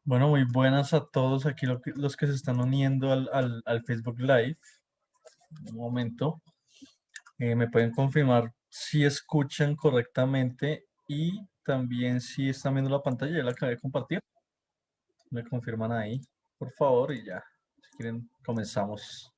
Bueno, muy buenas a todos aquí los que se están uniendo al Facebook Live. Un momento. Me pueden confirmar si escuchan correctamente y también si están viendo la pantalla. Ya la acabé de compartir. Me confirman ahí, por favor, y ya. Si quieren, comenzamos.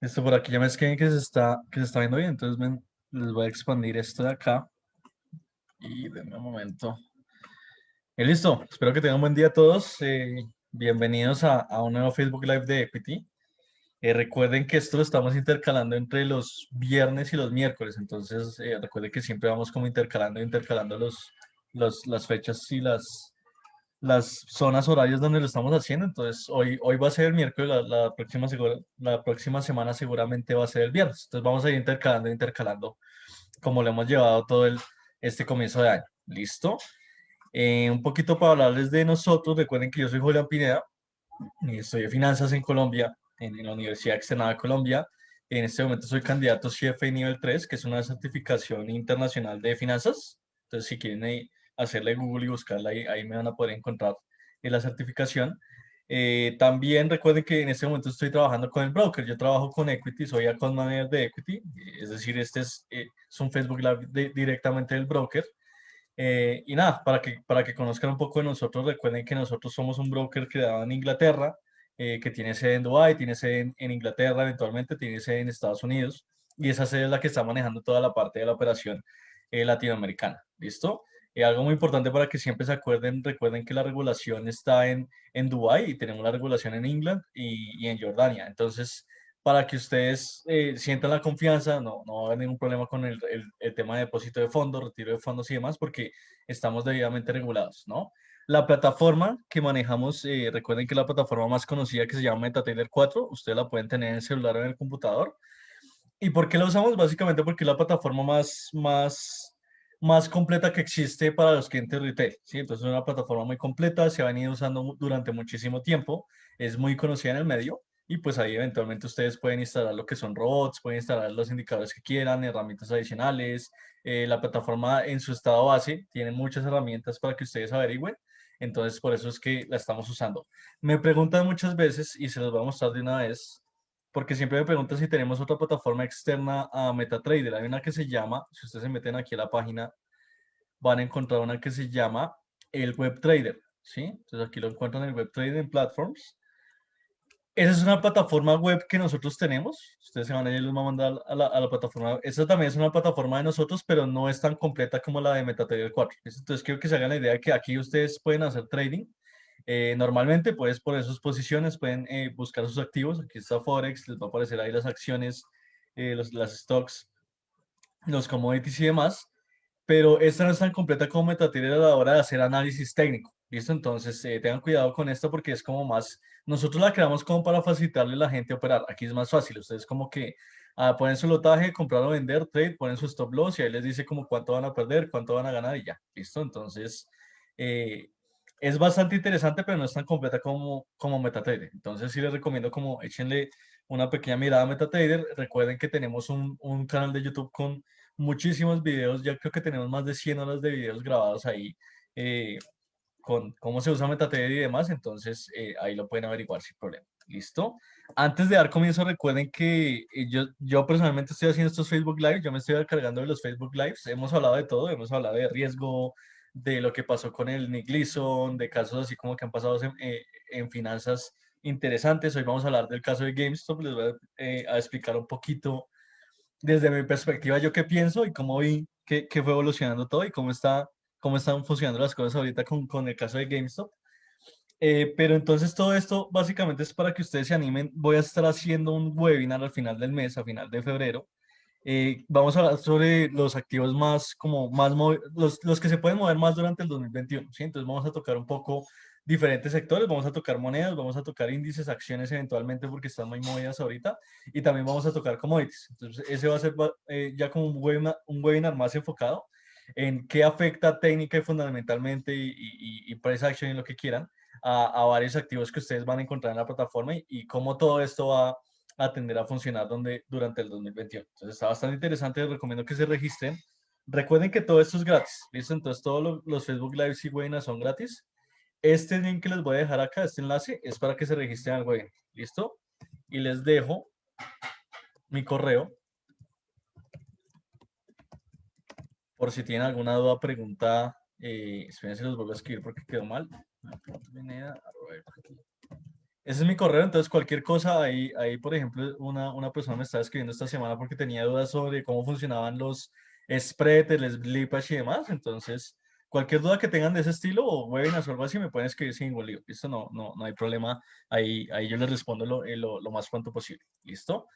Esto por aquí ya me escriben que se está viendo bien, entonces les voy a expandir esto de acá. Y denme un momento. Y listo, espero que tengan un buen día todos. Bienvenidos a un nuevo Facebook Live de Equity. Recuerden que esto lo estamos intercalando entre los viernes y los miércoles, entonces recuerden que siempre vamos como intercalando las fechas y las zonas horarias donde lo estamos haciendo. Entonces hoy va a ser el miércoles, la próxima semana seguramente va a ser el viernes. Entonces vamos a ir intercalando como lo hemos llevado este comienzo de año. ¿Listo? Un poquito para hablarles de nosotros, recuerden que yo soy Julián Pineda y estudié finanzas en Colombia, en la Universidad Externada de Colombia. En este momento soy candidato CFA nivel 3, que es una certificación internacional de finanzas. Entonces, si quieren hacerle Google y buscarla, ahí me van a poder encontrar la certificación. También recuerden que en este momento estoy trabajando con el broker. Yo trabajo con Equity, soy account manager de Equity. Es decir, es un Facebook Live directamente del broker. Y nada, para que conozcan un poco de nosotros, recuerden que nosotros somos un broker creado en Inglaterra, que tiene sede en Dubái, tiene sede en Inglaterra, eventualmente tiene sede en Estados Unidos, y esa sede es la que está manejando toda la parte de la operación latinoamericana. ¿Listo? Algo muy importante para que siempre se acuerden, recuerden que la regulación está en Dubái y tenemos la regulación en England y en Jordania. Entonces, para que ustedes sientan la confianza, no va a haber ningún problema con el tema de depósito de fondos, retiro de fondos y demás, porque estamos debidamente regulados, ¿no? La plataforma que manejamos, recuerden que la plataforma más conocida que se llama MetaTrader 4, ustedes la pueden tener en el celular o en el computador. ¿Y por qué la usamos? Básicamente porque es la plataforma más completa que existe para los clientes retail, ¿sí? Entonces es una plataforma muy completa, se ha venido usando durante muchísimo tiempo, es muy conocida en el medio y pues ahí eventualmente ustedes pueden instalar lo que son robots, pueden instalar los indicadores que quieran, herramientas adicionales. La plataforma en su estado base tiene muchas herramientas para que ustedes averigüen, entonces por eso es que la estamos usando. Me preguntan muchas veces y se los voy a mostrar de una vez porque siempre me preguntan si tenemos otra plataforma externa a MetaTrader. Hay una que se llama, si ustedes se meten aquí a la página, van a encontrar una que se llama el WebTrader, ¿sí? Entonces aquí lo encuentran en el WebTrader Platforms. Esa es una plataforma web que nosotros tenemos. Ustedes se van a ir, les va a mandar a la plataforma. Esta también es una plataforma de nosotros, pero no es tan completa como la de MetaTrader 4. Entonces quiero que se hagan la idea de que aquí ustedes pueden hacer trading. Normalmente, pues por sus posiciones pueden buscar sus activos. Aquí está Forex, les va a aparecer ahí las acciones, las stocks, los commodities y demás, pero esta no es tan completa como MetaTrader a la hora de hacer análisis técnico. ¿Listo? Entonces, tengan cuidado con esto porque es como más, nosotros la creamos como para facilitarle a la gente operar. Aquí es más fácil, ustedes como que ponen su lotaje, comprar o vender, trade, ponen su stop loss y ahí les dice como cuánto van a perder, cuánto van a ganar y ya. ¿Listo? Entonces, eh, es bastante interesante, pero no es tan completa como MetaTrader. Entonces, sí les recomiendo como échenle una pequeña mirada a MetaTrader. Recuerden que tenemos un canal de YouTube con muchísimos videos, ya creo que tenemos más de 100 horas de videos grabados ahí eh, con cómo se usa MetaTrader y demás, entonces ahí lo pueden averiguar sin problema. ¿Listo? Antes de dar comienzo, recuerden que yo personalmente estoy haciendo estos Facebook Lives, yo me estoy cargando de los Facebook Lives, hemos hablado de todo, hemos hablado de riesgo, de lo que pasó con el Nick Leeson, de casos así como que han pasado en finanzas interesantes. Hoy vamos a hablar del caso de GameStop. Les voy a explicar un poquito desde mi perspectiva yo qué pienso y cómo vi que fue evolucionando todo y cómo están funcionando las cosas ahorita con el caso de GameStop. Pero entonces todo esto básicamente es para que ustedes se animen. Voy a estar haciendo un webinar al final del mes, a final de febrero. Vamos a hablar sobre los activos más, como más, los que se pueden mover más durante el 2021, ¿sí? Entonces vamos a tocar un poco diferentes sectores, vamos a tocar monedas, vamos a tocar índices, acciones eventualmente porque están muy movidas ahorita y también vamos a tocar commodities. Entonces ese va a ser ya como un webinar más enfocado en qué afecta técnica y fundamentalmente y price action y lo que quieran a varios activos que ustedes van a encontrar en la plataforma y cómo todo esto va a tender a funcionar durante el 2021. Entonces está bastante interesante, les recomiendo que se registren. Recuerden que todo esto es gratis, ¿listo? Entonces todos los Facebook Lives y webinars son gratis. Este link que les voy a dejar acá, este enlace, es para que se registren al webinar, ¿listo? Y les dejo mi correo por si tienen alguna duda, pregunta. Esperen si los vuelvo a escribir porque quedó mal. Ese es mi correo, entonces cualquier cosa, ahí por ejemplo, una persona me estaba escribiendo esta semana porque tenía dudas sobre cómo funcionaban los spread, el slippage y demás. Entonces, cualquier duda que tengan de ese estilo o webinars o algo así, me pueden escribir sin ningún lío. Listo, no hay problema. Ahí yo les respondo lo más pronto posible. ¿Listo?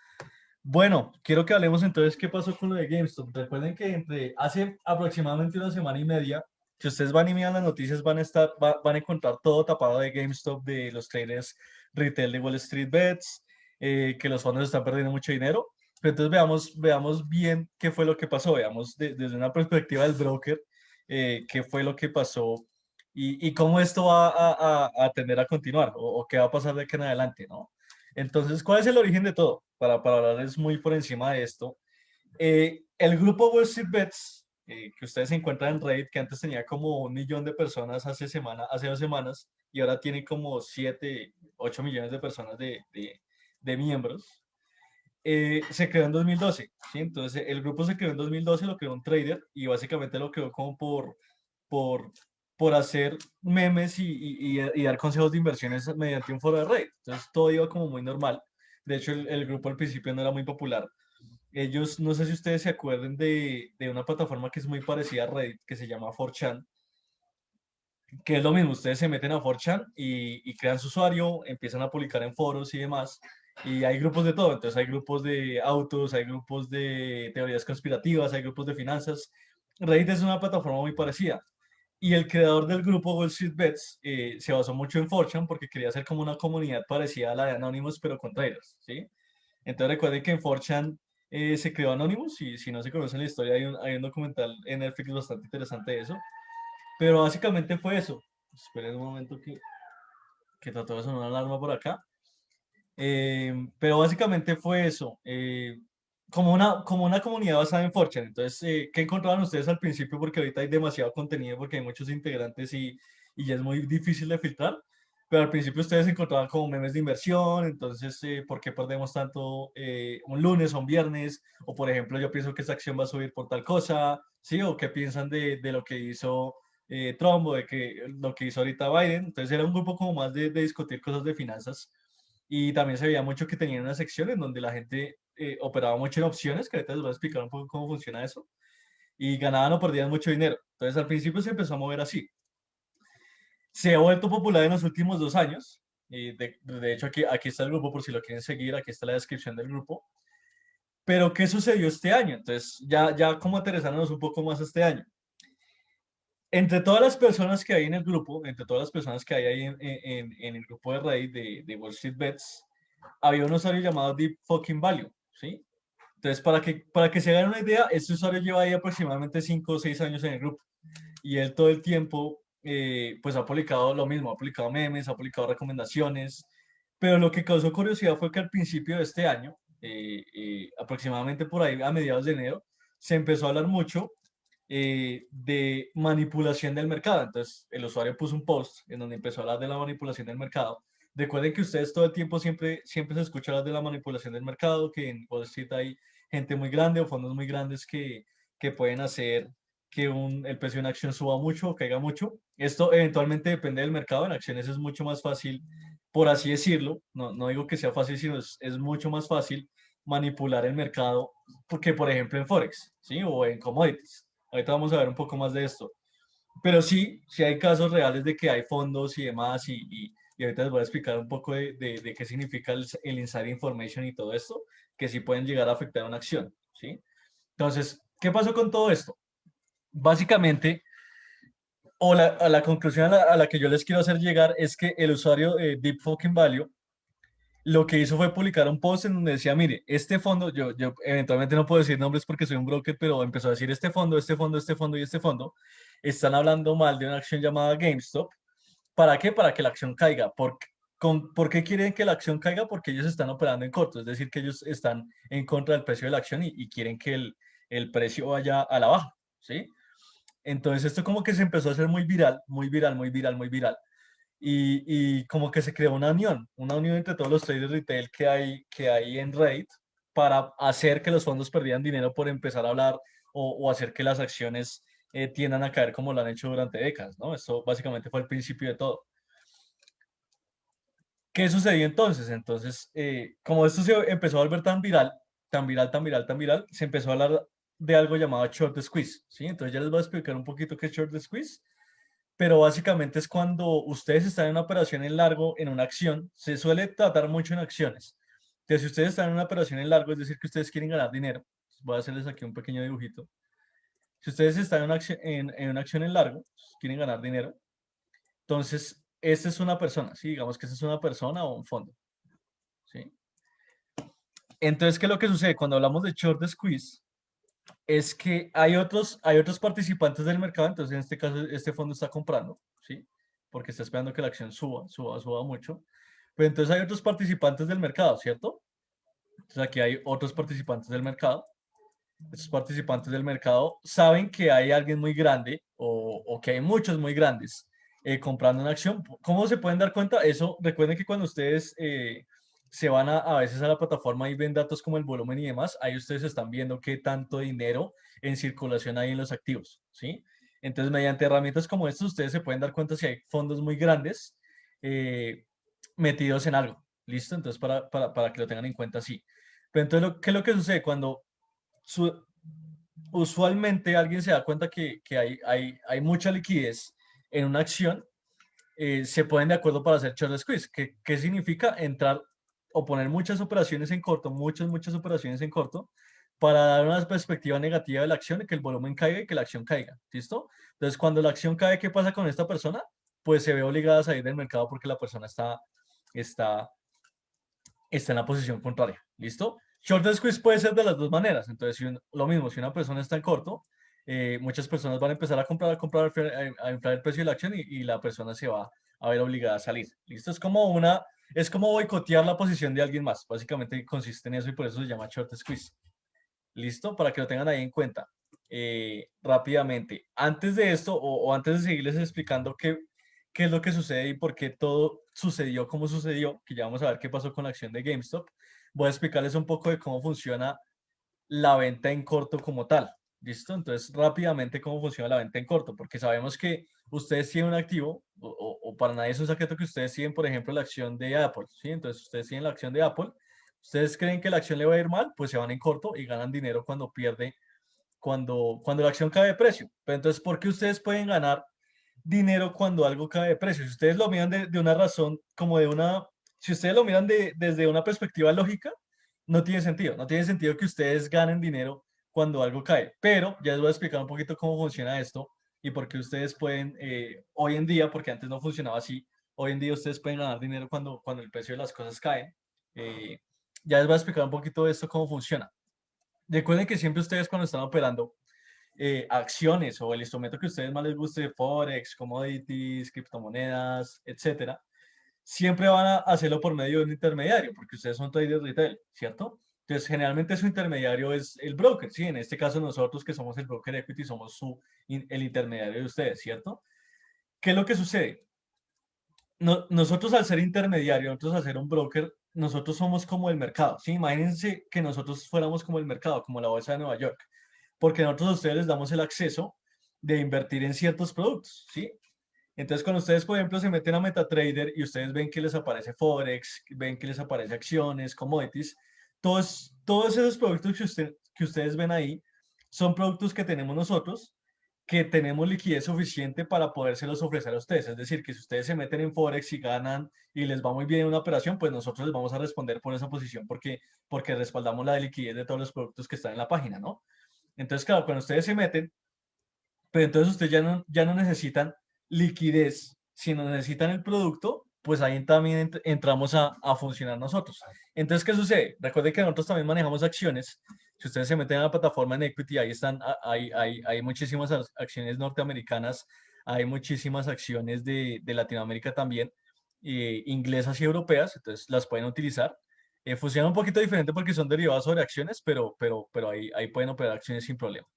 Bueno, quiero que hablemos entonces qué pasó con lo de GameStop. Recuerden que hace aproximadamente una semana y media, si ustedes van y miran las noticias, van a encontrar todo tapado de GameStop, de los traders retail de Wall Street Bets, que los fondos están perdiendo mucho dinero. Pero entonces veamos bien qué fue lo que pasó. Veamos desde una perspectiva del broker, qué fue lo que pasó y cómo esto va a tender a continuar o qué va a pasar de aquí en adelante, ¿no? Entonces, ¿cuál es el origen de todo? Para hablarles muy por encima de esto. El grupo Wall Street Bets, que ustedes encuentran en Reddit, que antes tenía como 1 millón de personas hace 2 semanas, y ahora tiene como 7, 8 millones de personas de miembros, se creó en 2012, ¿sí? Entonces, el grupo se creó en 2012, lo creó un trader, y básicamente lo creó como por, por hacer memes y dar consejos de inversiones mediante un foro de Reddit. Entonces, todo iba como muy normal. De hecho, el grupo al principio no era muy popular. Ellos, no sé si ustedes se acuerdan de una plataforma que es muy parecida a Reddit, que se llama 4chan, que es lo mismo, ustedes se meten a 4chan y crean su usuario, empiezan a publicar en foros y demás, y hay grupos de todo, entonces hay grupos de autos, hay grupos de teorías conspirativas, hay grupos de finanzas. Reddit es una plataforma muy parecida. Y el creador del grupo Wall Street Bets se basó mucho en 4chan porque quería hacer como una comunidad parecida a la de Anonymous, pero con traders, ¿sí? Entonces recuerden que en 4chan se creó Anonymous y si no se conocen la historia hay un documental en Netflix bastante interesante de eso. Pero básicamente fue eso. Esperen un momento que trató de sonar una alarma por acá. Pero básicamente fue eso. Como una comunidad basada en 4chan. Entonces, ¿qué encontraban ustedes al principio? Porque ahorita hay demasiado contenido, porque hay muchos integrantes y ya es muy difícil de filtrar. Pero al principio ustedes encontraban como memes de inversión, entonces, ¿por qué perdemos tanto un lunes o un viernes? O por ejemplo, yo pienso que esta acción va a subir por tal cosa, ¿sí? O qué piensan de lo que hizo Trump o de lo que hizo ahorita Biden. Entonces era un grupo como más de discutir cosas de finanzas y también se veía mucho que tenían una sección en donde la gente operaba mucho en opciones, que ahorita les voy a explicar un poco cómo funciona eso, y ganaban o perdían mucho dinero. Entonces al principio se empezó a mover así. Se ha vuelto popular en los últimos 2 años. Y de hecho aquí está el grupo por si lo quieren seguir, aquí está la descripción del grupo. Pero ¿qué sucedió este año? Entonces ya como aterrizándonos un poco más este año. Entre todas las personas que hay en el grupo, entre todas las personas que hay ahí en el grupo de Reddit de Wall Street Bets, había un usuario llamado Deep Fucking Value, ¿sí? Entonces, para que se hagan una idea, este usuario lleva ahí aproximadamente 5 o 6 años en el grupo y él todo el tiempo pues ha publicado lo mismo, ha publicado memes, ha publicado recomendaciones, pero lo que causó curiosidad fue que al principio de este año, aproximadamente por ahí a mediados de enero, se empezó a hablar mucho de manipulación del mercado. Entonces, el usuario puso un post en donde empezó a hablar de la manipulación del mercado. Recuerden que ustedes todo el tiempo siempre se escucha hablar de la manipulación del mercado, que en Wall Street hay gente muy grande o fondos muy grandes que pueden hacer que el precio de una acción suba mucho o caiga mucho. Esto eventualmente depende del mercado. En acciones es mucho más fácil, por así decirlo. No digo que sea fácil, sino es mucho más fácil manipular el mercado porque, por ejemplo, en Forex, ¿sí? O en commodities. Ahorita vamos a ver un poco más de esto. Pero sí, sí hay casos reales de que hay fondos y demás, y ahorita les voy a explicar un poco de qué significa el insider information y todo esto, que sí pueden llegar a afectar una acción, ¿sí? Entonces, ¿qué pasó con todo esto? Básicamente, a la conclusión a la que yo les quiero hacer llegar es que el usuario Deep Fucking Value lo que hizo fue publicar un post en donde decía, mire, este fondo, yo eventualmente no puedo decir nombres porque soy un broker, pero empezó a decir este fondo, este fondo, este fondo y este fondo, están hablando mal de una acción llamada GameStop. ¿Para qué? Para que la acción caiga. ¿Por qué quieren que la acción caiga? Porque ellos están operando en corto, es decir, que ellos están en contra del precio de la acción y quieren que el precio vaya a la baja, ¿sí? Entonces esto como que se empezó a hacer muy viral, muy viral, muy viral, muy viral. Y como que se creó una unión entre todos los traders retail que hay en Reddit para hacer que los fondos perdieran dinero por empezar a hablar o hacer que las acciones tiendan a caer como lo han hecho durante décadas, ¿no? Esto básicamente fue el principio de todo. ¿Qué sucedió entonces? Entonces, como esto se empezó a volver tan viral, tan viral, tan viral, tan viral, se empezó a hablar de algo llamado short squeeze, ¿sí? Entonces ya les voy a explicar un poquito qué es short squeeze, pero básicamente es cuando ustedes están en una operación en largo, en una acción, se suele tratar mucho en acciones. Entonces, si ustedes están en una operación en largo, es decir, que ustedes quieren ganar dinero, voy a hacerles aquí un pequeño dibujito. Si ustedes están en una acción en una acción en largo, quieren ganar dinero, entonces, esta es una persona, ¿sí? Digamos que esta es una persona o un fondo, ¿sí? Entonces, ¿qué es lo que sucede? Cuando hablamos de short squeeze, es que hay otros participantes del mercado, entonces en este caso este fondo está comprando, ¿sí? Porque está esperando que la acción suba, suba, suba mucho. Pero entonces hay otros participantes del mercado, ¿cierto? Entonces aquí hay otros participantes del mercado. Estos participantes del mercado saben que hay alguien muy grande o que hay muchos muy grandes comprando una acción. ¿Cómo se pueden dar cuenta? Eso, recuerden que cuando ustedes se van a veces a la plataforma y ven datos como el volumen y demás, ahí ustedes están viendo qué tanto dinero en circulación hay en los activos, ¿sí? Entonces, mediante herramientas como estas, ustedes se pueden dar cuenta si hay fondos muy grandes eh, metidos en algo, ¿listo? Entonces, para que lo tengan en cuenta así. Pero entonces, ¿qué es lo que sucede? Cuando su- usualmente alguien se da cuenta que hay mucha liquidez en una acción, se ponen de acuerdo para hacer short squeeze. ¿Qué significa? Entrar o poner muchas operaciones en corto, muchas operaciones en corto, para dar una perspectiva negativa de la acción, que el volumen caiga y que la acción caiga. ¿Listo? Entonces, cuando la acción cae, ¿qué pasa con esta persona? Pues se ve obligada a salir del mercado porque la persona está, está en la posición contraria. ¿Listo? Short squeeze puede ser de las dos maneras. Entonces, lo mismo, si una persona está en corto, muchas personas van a empezar a comprar, a inflar el precio de la acción y la persona se va a ver obligada a salir. ¿Listo? Es como boicotear la posición de alguien más. Básicamente consiste en eso y por eso se llama short squeeze. ¿Listo? Para que lo tengan ahí en cuenta. Rápidamente, antes de esto o antes de seguirles explicando qué es lo que sucede y por qué todo sucedió como sucedió, que ya vamos a ver qué pasó con la acción de GameStop, voy a explicarles un poco de cómo funciona la venta en corto como tal. ¿Listo? Entonces, rápidamente, cómo funciona la venta en corto, porque sabemos que ustedes tienen un activo, o para nadie es un secreto que ustedes tienen, por ejemplo, la acción de Apple, ¿sí? Entonces, ustedes tienen la acción de Apple, ustedes creen que la acción le va a ir mal, pues se van en corto y ganan dinero cuando cuando la acción cae de precio. Pero entonces, ¿por qué ustedes pueden ganar dinero cuando algo cae de precio? Si ustedes lo miran de una razón, como de una, si ustedes lo miran desde una perspectiva lógica, no tiene sentido. No tiene sentido que ustedes ganen dinero cuando algo cae. Pero ya les voy a explicar un poquito cómo funciona esto y por qué ustedes pueden, hoy en día, porque antes no funcionaba así, hoy en día ustedes pueden ganar dinero cuando el precio de las cosas cae. Eh, ya les voy a explicar un poquito de esto, cómo funciona. Recuerden que siempre ustedes cuando están operando acciones o el instrumento que a ustedes más les guste, Forex, commodities, criptomonedas, etcétera, siempre van a hacerlo por medio de un intermediario, porque ustedes son traders retail, ¿cierto? Entonces, generalmente su intermediario es el broker, ¿sí? En este caso, nosotros que somos el broker equity, somos el intermediario de ustedes, ¿cierto? ¿Qué es lo que sucede? Nosotros al ser intermediario, nosotros al ser un broker, nosotros somos como el mercado, ¿sí? Imagínense que nosotros fuéramos como el mercado, como la bolsa de Nueva York, porque nosotros a ustedes les damos el acceso de invertir en ciertos productos, ¿sí? Entonces, cuando ustedes, por ejemplo, se meten a MetaTrader y ustedes ven que les aparece Forex, ven que les aparece acciones, commodities, todos esos productos que ustedes ven ahí son productos que tenemos nosotros, que tenemos liquidez suficiente para podérselos ofrecer a ustedes. Es decir, que si ustedes se meten en Forex y ganan y les va muy bien en una operación, pues nosotros les vamos a responder por esa posición porque respaldamos la liquidez de todos los productos que están en la página, ¿no? Entonces, claro, cuando ustedes se meten, pero entonces ustedes ya no necesitan liquidez, sino necesitan el producto, pues ahí también entramos a funcionar nosotros. Entonces, ¿qué sucede? Recuerden que nosotros también manejamos acciones. Si ustedes se meten a la plataforma en Equity, ahí están, hay muchísimas acciones norteamericanas, hay muchísimas acciones de Latinoamérica también, inglesas y europeas, entonces las pueden utilizar. Funcionan un poquito diferente porque son derivadas sobre acciones, pero ahí pueden operar acciones sin problema.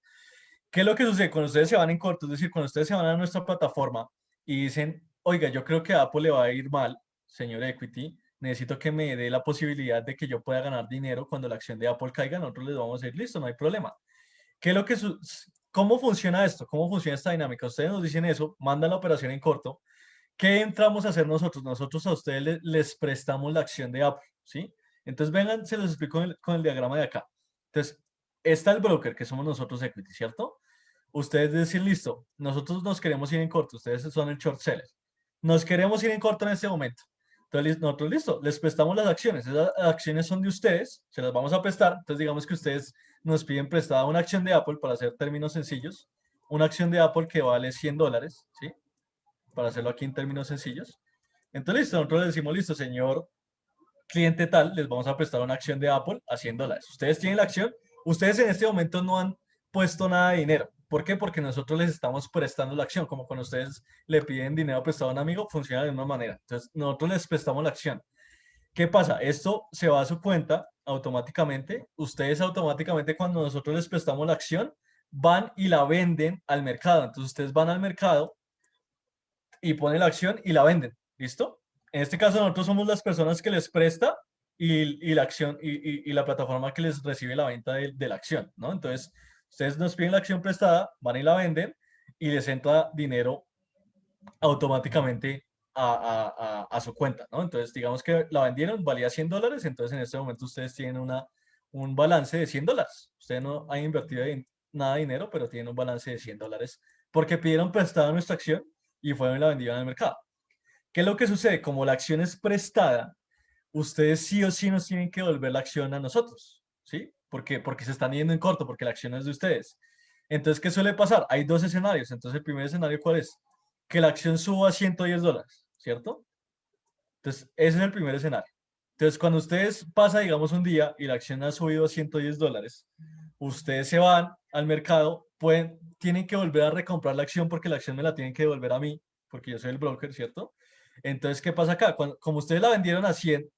¿Qué es lo que sucede cuando ustedes se van en corto? Es decir, cuando ustedes se van a nuestra plataforma y dicen, oiga, yo creo que a Apple le va a ir mal, señor Equity, necesito que me dé la posibilidad de que yo pueda ganar dinero cuando la acción de Apple caiga, nosotros les vamos a decir, listo, no hay problema. ¿Qué es lo que ¿Cómo funciona esto? ¿Cómo funciona esta dinámica? Ustedes nos dicen eso, mandan la operación en corto. ¿Qué entramos a hacer nosotros? Nosotros a ustedes les prestamos la acción de Apple, ¿sí? Entonces, vengan, se los explico con el diagrama de acá. Entonces, está el broker, que somos nosotros Equity, ¿cierto? Ustedes decir, listo, nosotros nos queremos ir en corto, ustedes son el short seller. Nos queremos ir en corto en este momento. Entonces, nosotros, listo, les prestamos las acciones. Esas acciones son de ustedes, se las vamos a prestar. Entonces, digamos que ustedes nos piden prestada una acción de Apple, para hacer términos sencillos, una acción de Apple que vale $100, ¿sí? Para hacerlo aquí en términos sencillos. Entonces, listo, nosotros le decimos, listo, señor cliente tal, les vamos a prestar una acción de Apple a $100. Ustedes tienen la acción, ustedes en este momento no han puesto nada de dinero. ¿Por qué? Porque nosotros les estamos prestando la acción, como cuando ustedes le piden dinero prestado a un amigo, funciona de una manera. Entonces, nosotros les prestamos la acción. ¿Qué pasa? Esto se va a su cuenta automáticamente. Ustedes automáticamente, cuando nosotros les prestamos la acción, van y la venden al mercado. Entonces, ustedes van al mercado y ponen la acción y la venden. ¿Listo? En este caso, nosotros somos las personas que les presta y la acción y la plataforma que les recibe la venta de la acción, ¿no? Entonces, ustedes nos piden la acción prestada, van y la venden y les entra dinero automáticamente a su cuenta, ¿no? Entonces, digamos que la vendieron, valía $100, entonces en este momento ustedes tienen un balance de $100. Ustedes no han invertido nada de dinero, pero tienen un balance de $100 porque pidieron prestada nuestra acción y fueron y la vendieron en el mercado. ¿Qué es lo que sucede? Como la acción es prestada, ustedes sí o sí nos tienen que devolver la acción a nosotros, ¿sí? Porque se están yendo en corto, porque la acción es de ustedes. Entonces, ¿qué suele pasar? Hay dos escenarios. Entonces, el primer escenario, ¿cuál es? Que la acción suba a $110, ¿cierto? Entonces, ese es el primer escenario. Entonces, cuando ustedes pasa, digamos, un día y la acción ha subido a $110, ustedes se van al mercado, tienen que volver a recomprar la acción porque la acción me la tienen que devolver a mí, porque yo soy el broker, ¿cierto? Entonces, ¿qué pasa acá? Como ustedes la vendieron a 100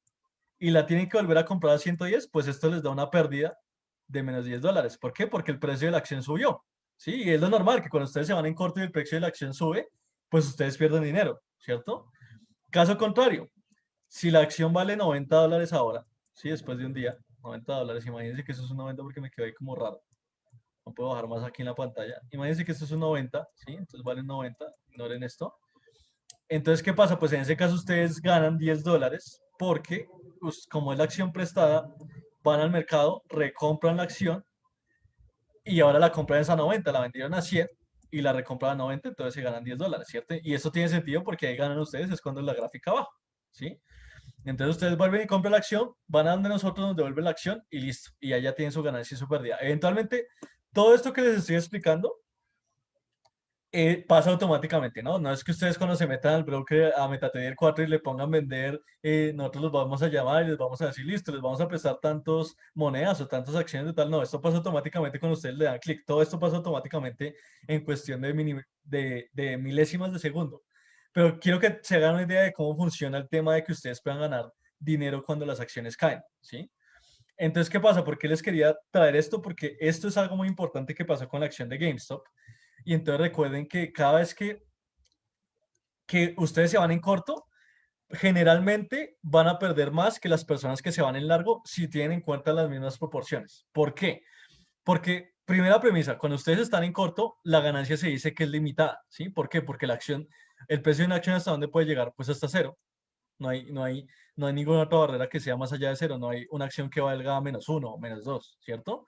y la tienen que volver a comprar a 110, pues esto les da una pérdida de menos $10. ¿Por qué? Porque el precio de la acción subió. Sí, y es lo normal que cuando ustedes se van en corto y el precio de la acción sube, pues ustedes pierden dinero, ¿cierto? Caso contrario, si la acción vale $90 ahora, sí, después de un día, $90, imagínense que eso es un 90 porque me quedó ahí como raro. No puedo bajar más aquí en la pantalla. Imagínense que esto es un 90, ¿sí? Entonces vale 90, ignoren esto. Entonces, ¿qué pasa? Pues en ese caso ustedes ganan $10 porque, pues, como es la acción prestada, van al mercado, recompran la acción y ahora la compran es a 90, la vendieron a 100 y la recompran a 90, entonces se ganan $10, ¿cierto? Y eso tiene sentido porque ahí ganan ustedes, es cuando la gráfica baja, ¿sí? Entonces ustedes vuelven y compran la acción, van a donde nosotros nos devuelven la acción y listo. Y allá tienen su ganancia y su pérdida. Eventualmente, todo esto que les estoy explicando pasa automáticamente, ¿no? No es que ustedes cuando se metan al broker a MetaTrader 4 y le pongan vender, nosotros los vamos a llamar y les vamos a decir, listo, les vamos a prestar tantos monedas o tantas acciones de tal. No, esto pasa automáticamente cuando ustedes le dan clic. Todo esto pasa automáticamente en cuestión de milésimas de segundo. Pero quiero que se hagan una idea de cómo funciona el tema de que ustedes puedan ganar dinero cuando las acciones caen, ¿sí? Entonces, ¿qué pasa? ¿Por qué les quería traer esto? Porque esto es algo muy importante que pasó con la acción de GameStop. Y entonces recuerden que cada vez que ustedes se van en corto, generalmente van a perder más que las personas que se van en largo si tienen en cuenta las mismas proporciones. ¿Por qué? Porque primera premisa, cuando ustedes están en corto, la ganancia se dice que es limitada, ¿sí? ¿Por qué? Porque la acción, el precio de una acción hasta dónde puede llegar, pues hasta cero. No hay ninguna otra barrera que sea más allá de cero. No hay una acción que valga -1 o -2, ¿cierto?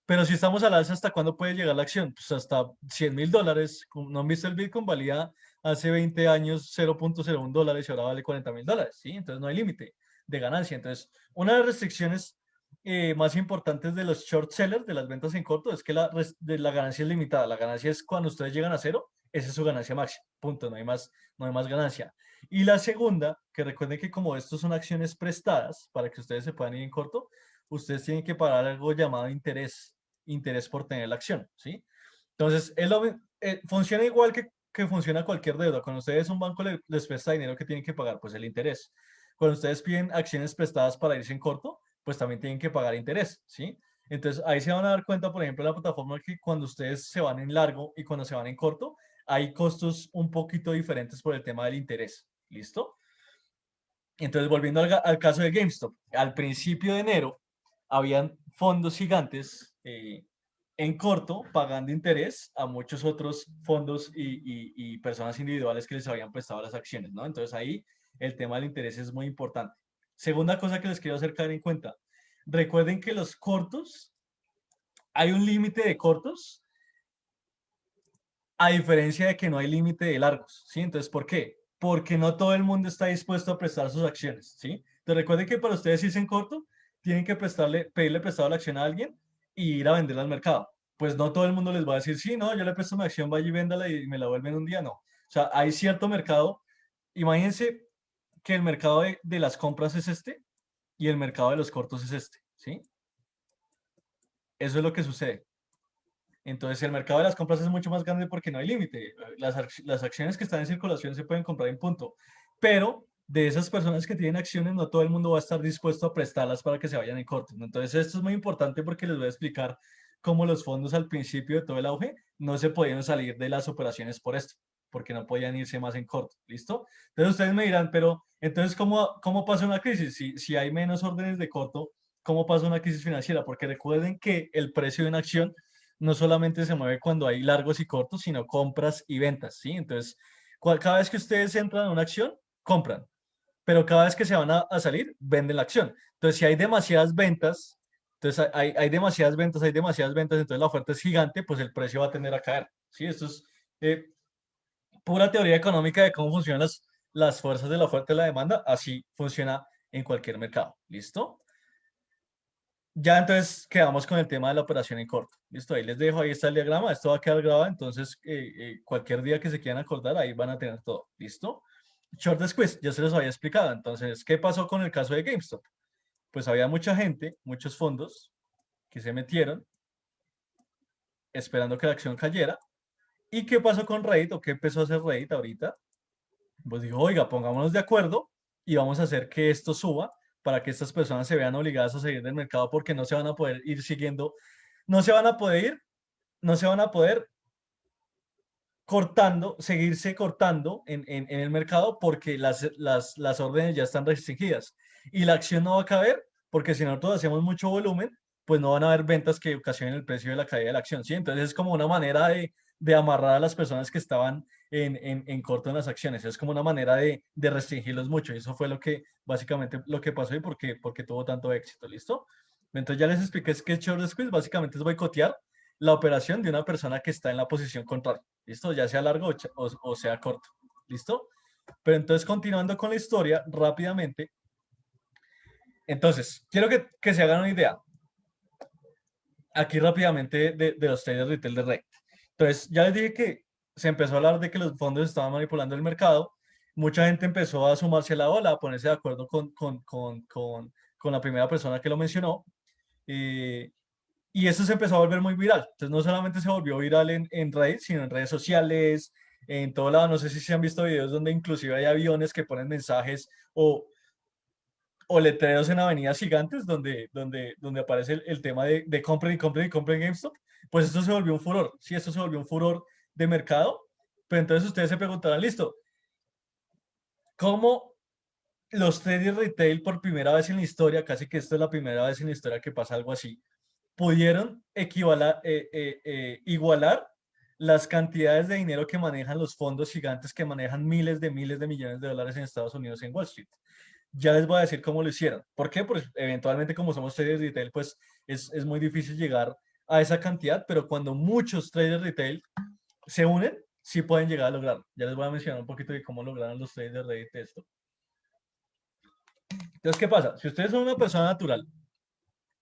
Pero si estamos al alza, ¿hasta cuándo puede llegar la acción? Pues hasta $100.000. ¿No han visto el Bitcoin? Valía hace 20 años $0.01 y ahora vale $40.000, ¿sí? Entonces no hay límite de ganancia. Entonces, una de las restricciones más importantes de los short sellers, de las ventas en corto, es que la ganancia es limitada. La ganancia es cuando ustedes llegan a cero, esa es su ganancia máxima. Punto, no hay más ganancia. Y la segunda, que recuerden que como estos son acciones prestadas para que ustedes se puedan ir en corto, ustedes tienen que pagar algo llamado interés por tener la acción, ¿sí? Entonces, funciona igual que funciona cualquier deuda. Cuando ustedes un banco les presta dinero, que tienen que pagar? Pues el interés. Cuando ustedes piden acciones prestadas para irse en corto, pues también tienen que pagar interés, ¿sí? Entonces, ahí se van a dar cuenta, por ejemplo, en la plataforma, que cuando ustedes se van en largo y cuando se van en corto, hay costos un poquito diferentes por el tema del interés. ¿Listo? Entonces, volviendo al caso de GameStop, al principio de enero habían fondos gigantes en corto pagando interés a muchos otros fondos y personas individuales que les habían prestado las acciones, ¿no? Entonces ahí el tema del interés es muy importante. Segunda cosa que les quiero hacer caer en cuenta, recuerden que los cortos, hay un límite de cortos, a diferencia de que no hay límite de largos, ¿sí? Entonces, ¿por qué? Porque no todo el mundo está dispuesto a prestar sus acciones, ¿sí? Entonces, recuerden que para ustedes irse en corto, tienen que pedirle prestado la acción a alguien y ir a venderla al mercado. Pues no todo el mundo les va a decir, sí, no, yo le presto mi acción, vaya y véndala y me la vuelven un día, no. O sea, hay cierto mercado. Imagínense que el mercado de las compras es este y el mercado de los cortos es este, ¿sí? Eso es lo que sucede. Entonces, el mercado de las compras es mucho más grande porque no hay límite. Las acciones que están en circulación se pueden comprar en punto. Pero de esas personas que tienen acciones, no todo el mundo va a estar dispuesto a prestarlas para que se vayan en corto, ¿no? Entonces, esto es muy importante porque les voy a explicar cómo los fondos al principio de todo el auge no se podían salir de las operaciones por esto, porque no podían irse más en corto. ¿Listo? Entonces, ustedes me dirán, pero entonces, ¿cómo pasa una crisis? Si hay menos órdenes de corto, ¿cómo pasa una crisis financiera? Porque recuerden que el precio de una acción no solamente se mueve cuando hay largos y cortos, sino compras y ventas, ¿sí? Entonces, cada vez que ustedes entran en una acción, compran, pero cada vez que se van a salir, venden la acción. Entonces, si hay demasiadas ventas, entonces hay demasiadas ventas, entonces la oferta es gigante, pues el precio va a tender a caer, ¿sí? Esto es eh, pura teoría económica de cómo funcionan las fuerzas de la oferta y la demanda, así funciona en cualquier mercado, ¿listo? Ya entonces quedamos con el tema de la operación en corto. Listo, ahí les dejo, ahí está el diagrama, esto va a quedar grabado, entonces cualquier día que se quieran acordar, ahí van a tener todo. ¿Listo? Short squeeze, ya se los había explicado. Entonces, ¿qué pasó con el caso de GameStop? Pues había mucha gente, muchos fondos que se metieron esperando que la acción cayera. ¿Y qué pasó con Reddit o qué empezó a hacer Reddit ahorita? Pues dijo, oiga, pongámonos de acuerdo y vamos a hacer que esto suba para que estas personas se vean obligadas a seguir del mercado porque no se van a poder ir siguiendo, no se van a poder ir, no se van a poder seguirse cortando en el mercado porque las órdenes ya están restringidas y la acción no va a caber porque si nosotros hacemos mucho volumen, pues no van a haber ventas que ocasionen el precio de la caída de la acción, ¿sí? Entonces es como una manera de amarrar a las personas que estaban en corto en las acciones, es como una manera de restringirlos mucho y eso fue básicamente lo que pasó y porque tuvo tanto éxito, ¿listo? Entonces ya les expliqué que es short squeeze, básicamente es boicotear la operación de una persona que está en la posición contraria. ¿Listo? Ya sea largo o sea corto. ¿Listo? Pero entonces, continuando con la historia rápidamente. Entonces, quiero que se hagan una idea. Aquí rápidamente de los traders retail de Reddit. Entonces, ya les dije que se empezó a hablar de que los fondos estaban manipulando el mercado. Mucha gente empezó a sumarse a la ola, a ponerse de acuerdo con la primera persona que lo mencionó. Eh, Y eso se empezó a volver muy viral. Entonces no solamente se volvió viral en Reddit, sino en redes sociales, en todo lado. No sé si se han visto videos donde inclusive hay aviones que ponen mensajes o letreros en avenidas gigantes donde aparece el tema de compren y compren y compren GameStop. Pues esto se volvió un furor. Sí, esto se volvió un furor de mercado. Pero entonces ustedes se preguntarán, listo, ¿cómo los traders retail por primera vez en la historia, casi que esto es la primera vez en la historia que pasa algo así? pudieron igualar las cantidades de dinero que manejan los fondos gigantes que manejan miles de millones de dólares en Estados Unidos en Wall Street. Ya les voy a decir cómo lo hicieron. ¿Por qué? Pues eventualmente como somos traders retail, pues es muy difícil llegar a esa cantidad, pero cuando muchos traders retail se unen, sí pueden llegar a lograrlo. Ya les voy a mencionar un poquito de cómo lograron los traders de Reddit esto. Entonces, ¿qué pasa? Si ustedes son una persona natural,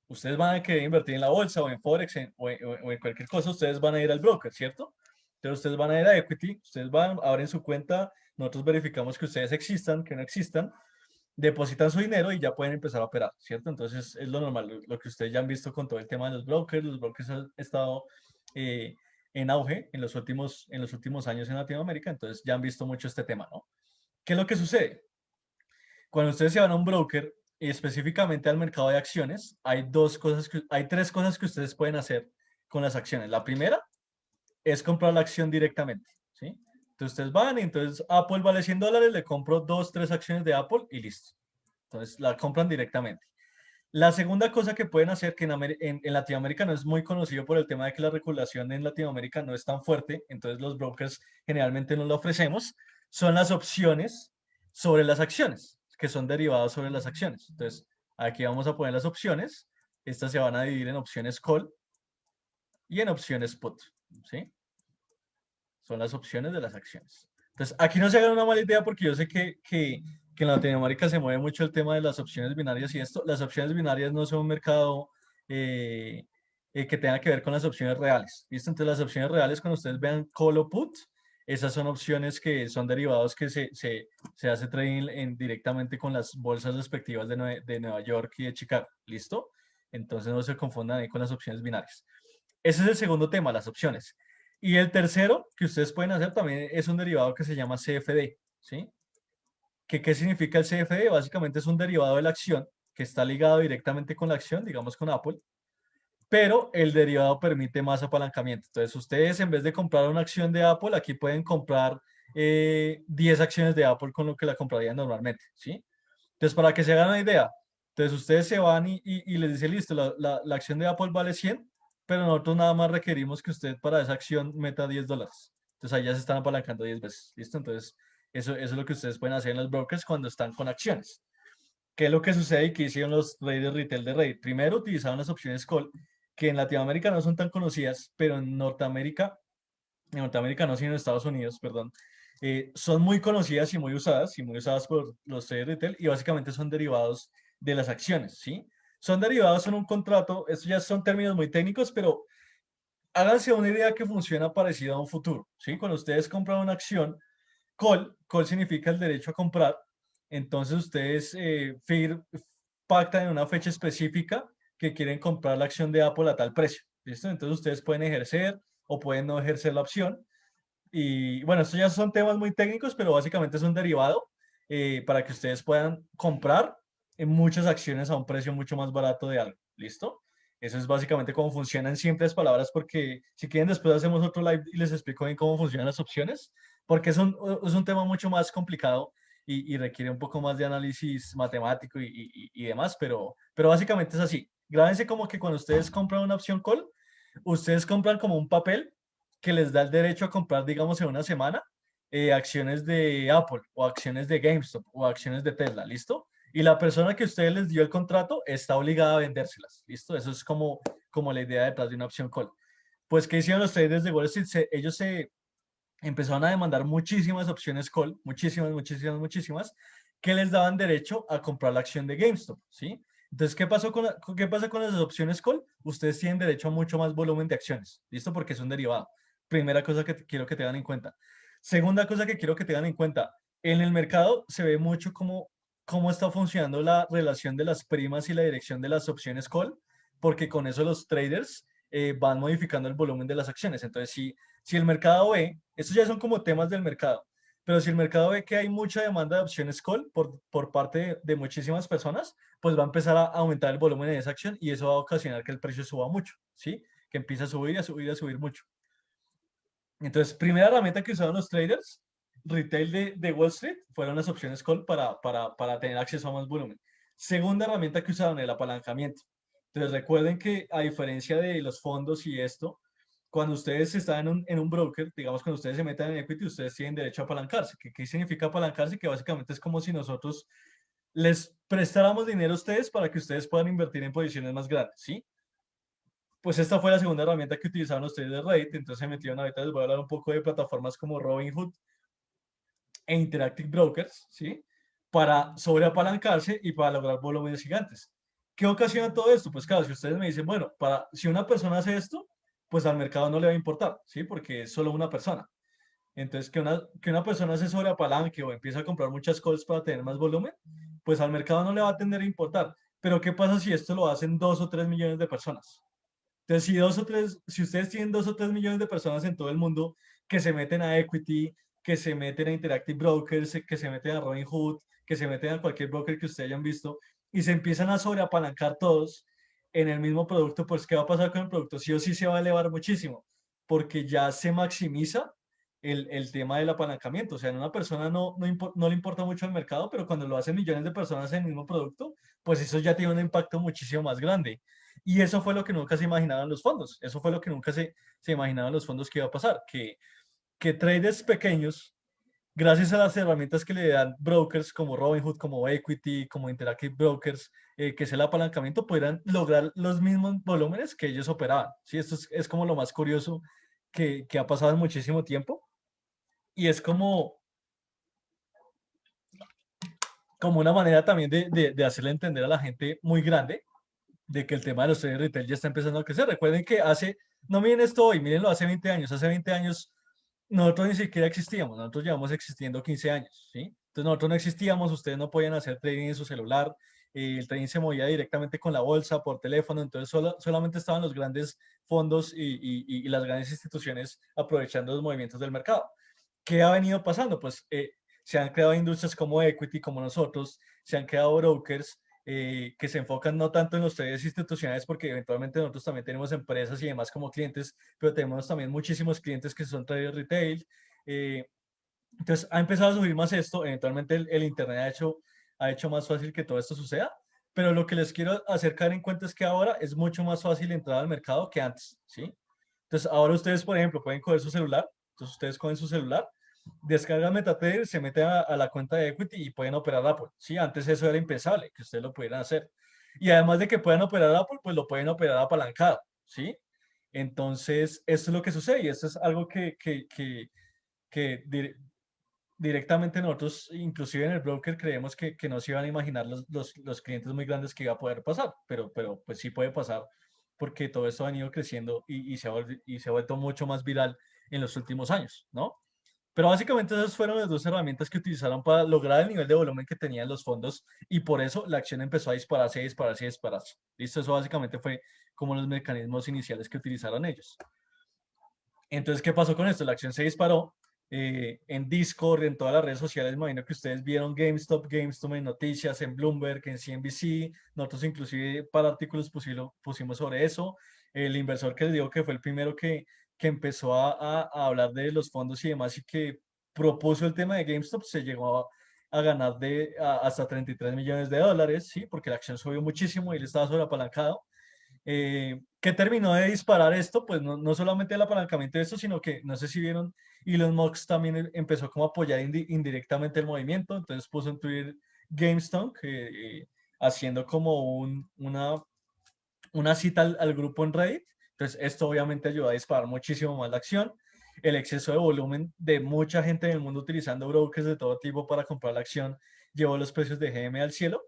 ustedes van a querer invertir en la bolsa o en Forex o en cualquier cosa, ustedes van a ir al broker, ¿cierto? Entonces ustedes van a ir a Equity, ustedes van, abren su cuenta, nosotros verificamos que ustedes existan, que no existan, depositan su dinero y ya pueden empezar a operar, ¿cierto? Entonces es lo normal, lo que ustedes ya han visto con todo el tema de los brokers han estado eh, en auge en los últimos años en Latinoamérica, entonces ya han visto mucho este tema, ¿no? ¿Qué es lo que sucede? Cuando ustedes se van a un broker y específicamente al mercado de acciones, hay tres cosas que ustedes pueden hacer con las acciones. La primera es comprar la acción directamente, ¿sí? Entonces ustedes van y entonces Apple vale $100, le compro dos, tres acciones de Apple y listo. Entonces la compran directamente. La segunda cosa que pueden hacer, que en Latinoamérica no es muy conocido por el tema de que la regulación en Latinoamérica no es tan fuerte, entonces los brokers generalmente no lo ofrecemos, son las opciones sobre las acciones, que son derivados sobre las acciones. Entonces, aquí vamos a poner las opciones. Estas se van a dividir en opciones call y en opciones put, ¿sí? Son las opciones de las acciones. Entonces, aquí no se hagan una mala idea porque yo sé que en Latinoamérica se mueve mucho el tema de las opciones binarias y esto. Las opciones binarias no son un mercado eh, que tenga que ver con las opciones reales. ¿Listo? Entonces, las opciones reales, cuando ustedes vean call o put, esas son opciones que son derivados que se hace trading directamente con las bolsas respectivas de Nueva York y de Chicago. ¿Listo? Entonces, no se confundan ahí con las opciones binarias. Ese es el segundo tema, las opciones. Y el tercero que ustedes pueden hacer también es un derivado que se llama CFD, ¿sí? ¿Qué significa el CFD? Básicamente es un derivado de la acción que está ligado directamente con la acción, digamos con Apple, pero el derivado permite más apalancamiento. Entonces, ustedes en vez de comprar una acción de Apple, aquí pueden comprar 10 acciones de Apple con lo que la comprarían normalmente, ¿sí? Entonces, para que se hagan una idea, entonces ustedes se van y les dice, listo, la acción de Apple vale 100, pero nosotros nada más requerimos que usted para esa acción meta $10. Entonces, ahí ya se están apalancando 10 veces, ¿listo? Entonces, eso es lo que ustedes pueden hacer en los brokers cuando están con acciones. ¿Qué es lo que sucede y qué hicieron los traders retail de Reddit? Primero utilizaban las opciones call, que en Latinoamérica no son tan conocidas, pero en Norteamérica no, sino en Estados Unidos, perdón, son muy usadas por los traders retail y básicamente son derivados de las acciones, ¿sí? Son derivados en un contrato, estos ya son términos muy técnicos, pero háganse una idea que funciona parecido a un futuro, ¿sí? Cuando ustedes compran una acción, call significa el derecho a comprar, entonces ustedes pactan en una fecha específica que quieren comprar la acción de Apple a tal precio, ¿listo? Entonces ustedes pueden ejercer o pueden no ejercer la opción y bueno, estos ya son temas muy técnicos, pero básicamente es un derivado para que ustedes puedan comprar en muchas acciones a un precio mucho más barato de algo. ¿Listo? Eso es básicamente cómo funciona en simples palabras, porque si quieren después hacemos otro live y les explico bien cómo funcionan las opciones, porque es un tema mucho más complicado y requiere un poco más de análisis matemático y demás, pero básicamente es así. Grábense como que cuando ustedes compran una opción call, ustedes compran como un papel que les da el derecho a comprar, digamos, en una semana, acciones de Apple o acciones de GameStop o acciones de Tesla, ¿listo? Y la persona que ustedes les dio el contrato está obligada a vendérselas, ¿listo? Eso es como la idea detrás de una opción call. Pues, ¿qué hicieron los traders de Wall Street? Ellos se empezaron a demandar muchísimas opciones call, muchísimas, muchísimas, muchísimas, que les daban derecho a comprar la acción de GameStop, ¿sí? Entonces, ¿qué pasa con las opciones call? Ustedes tienen derecho a mucho más volumen de acciones, ¿listo? Porque es un derivado. Primera cosa que quiero que tengan en cuenta. Segunda cosa que quiero que tengan en cuenta, en el mercado se ve mucho cómo está funcionando la relación de las primas y la dirección de las opciones call, porque con eso los traders van modificando el volumen de las acciones. Entonces, si el mercado ve, estos ya son como temas del mercado, pero si el mercado ve que hay mucha demanda de opciones call por parte de muchísimas personas, pues va a empezar a aumentar el volumen de esa acción y eso va a ocasionar que el precio suba mucho, ¿sí? Que empiece a subir, a subir, a subir mucho. Entonces, primera herramienta que usaron los traders retail de Wall Street fueron las opciones call para tener acceso a más volumen. Segunda herramienta que usaron, el apalancamiento. Entonces recuerden que a diferencia de los fondos y esto, cuando ustedes están en un broker, digamos, cuando ustedes se metan en equity, ustedes tienen derecho a apalancarse. ¿Qué significa apalancarse? Que básicamente es como si nosotros les prestáramos dinero a ustedes para que ustedes puedan invertir en posiciones más grandes, ¿sí? Pues esta fue la segunda herramienta que utilizaban ustedes de Reddit, entonces se metieron ahorita, les voy a hablar un poco de plataformas como Robinhood e Interactive Brokers, ¿sí? Para sobreapalancarse y para lograr volúmenes gigantes. ¿Qué ocasiona todo esto? Pues claro, si ustedes me dicen, bueno, si una persona hace esto, pues al mercado no le va a importar, ¿sí? Porque es solo una persona. Entonces, que una persona se sobreapalanque o empiece a comprar muchas calls para tener más volumen, pues al mercado no le va a tender a importar. Pero ¿qué pasa si esto lo hacen 2 o 3 millones de personas? Entonces, si ustedes tienen 2 o 3 millones de personas en todo el mundo que se meten a Equity, que se meten a Interactive Brokers, que se meten a Robinhood, que se meten a cualquier broker que ustedes hayan visto y se empiezan a sobreapalancar todos en el mismo producto, pues ¿qué va a pasar con el producto? Sí o sí se va a elevar muchísimo, porque ya se maximiza el tema del apalancamiento. O sea, en una persona no le importa mucho el mercado, pero cuando lo hacen millones de personas en el mismo producto, pues eso ya tiene un impacto muchísimo más grande. Y eso fue lo que nunca se imaginaban los fondos. Eso fue lo que nunca se imaginaban los fondos que iba a pasar. Que traders pequeños, gracias a las herramientas que le dan brokers como Robinhood, como Equity, como Interactive Brokers, que es el apalancamiento, pudieran lograr los mismos volúmenes que ellos operaban. ¿Sí? Esto es como lo más curioso que ha pasado en muchísimo tiempo. Y es como una manera también de hacerle entender a la gente muy grande de que el tema de los traders retail ya está empezando a crecer. Recuerden que no miren esto hoy, mírenlo hace 20 años. Hace 20 años nosotros ni siquiera existíamos, nosotros llevamos existiendo 15 años, ¿sí? Entonces nosotros no existíamos, ustedes no podían hacer trading en su celular, el trading se movía directamente con la bolsa, por teléfono, entonces solamente estaban los grandes fondos y las grandes instituciones aprovechando los movimientos del mercado. ¿Qué ha venido pasando? Pues se han creado industrias como Equity, como nosotros, se han creado brokers que se enfocan no tanto en los traders institucionales, porque eventualmente nosotros también tenemos empresas y demás como clientes, pero tenemos también muchísimos clientes que son traders retail. eh, entonces ha empezado a subir más esto, eventualmente el Internet ha hecho más fácil que todo esto suceda, pero lo que les quiero hacer caer en cuenta es que ahora es mucho más fácil entrar al mercado que antes, ¿sí? Entonces ahora ustedes, por ejemplo, pueden coger su celular, entonces ustedes cogen su celular, descargan MetaTrader, se meten a la cuenta de Equity y pueden operar Apple, ¿sí? Antes eso era impensable, que ustedes lo pudieran hacer. Y además de que puedan operar Apple, pues lo pueden operar apalancado, ¿sí? Entonces, esto es lo que sucede y esto es algo que directamente nosotros, inclusive en el broker, creemos que no se iban a imaginar los clientes muy grandes que iba a poder pasar, pero pues sí puede pasar porque todo esto ha ido creciendo y se ha vuelto mucho más viral en los últimos años, ¿no? Pero básicamente esas fueron las dos herramientas que utilizaron para lograr el nivel de volumen que tenían los fondos y por eso la acción empezó a dispararse, dispararse, dispararse. ¿Listo? Eso básicamente fue como los mecanismos iniciales que utilizaron ellos. Entonces, ¿qué pasó con esto? La acción se disparó en Discord, en todas las redes sociales. Me imagino que ustedes vieron GameStop en noticias, en Bloomberg, en CNBC. Nosotros inclusive para artículos pusimos sobre eso. El inversor que les digo que fue el primero que empezó a hablar de los fondos y demás y que propuso el tema de GameStop, se llegó a ganar hasta 33 millones de dólares, ¿sí? Porque la acción subió muchísimo y él estaba sobreapalancado. ¿Qué terminó de disparar esto? Pues no solamente el apalancamiento de esto, sino que no sé si vieron, Elon Musk también empezó como a apoyar indirectamente el movimiento, entonces puso en Twitter GameStop, haciendo como una cita al grupo en Reddit. Entonces esto obviamente ayudó a disparar muchísimo más la acción. El exceso de volumen de mucha gente en el mundo utilizando brokers de todo tipo para comprar la acción llevó los precios de GM al cielo.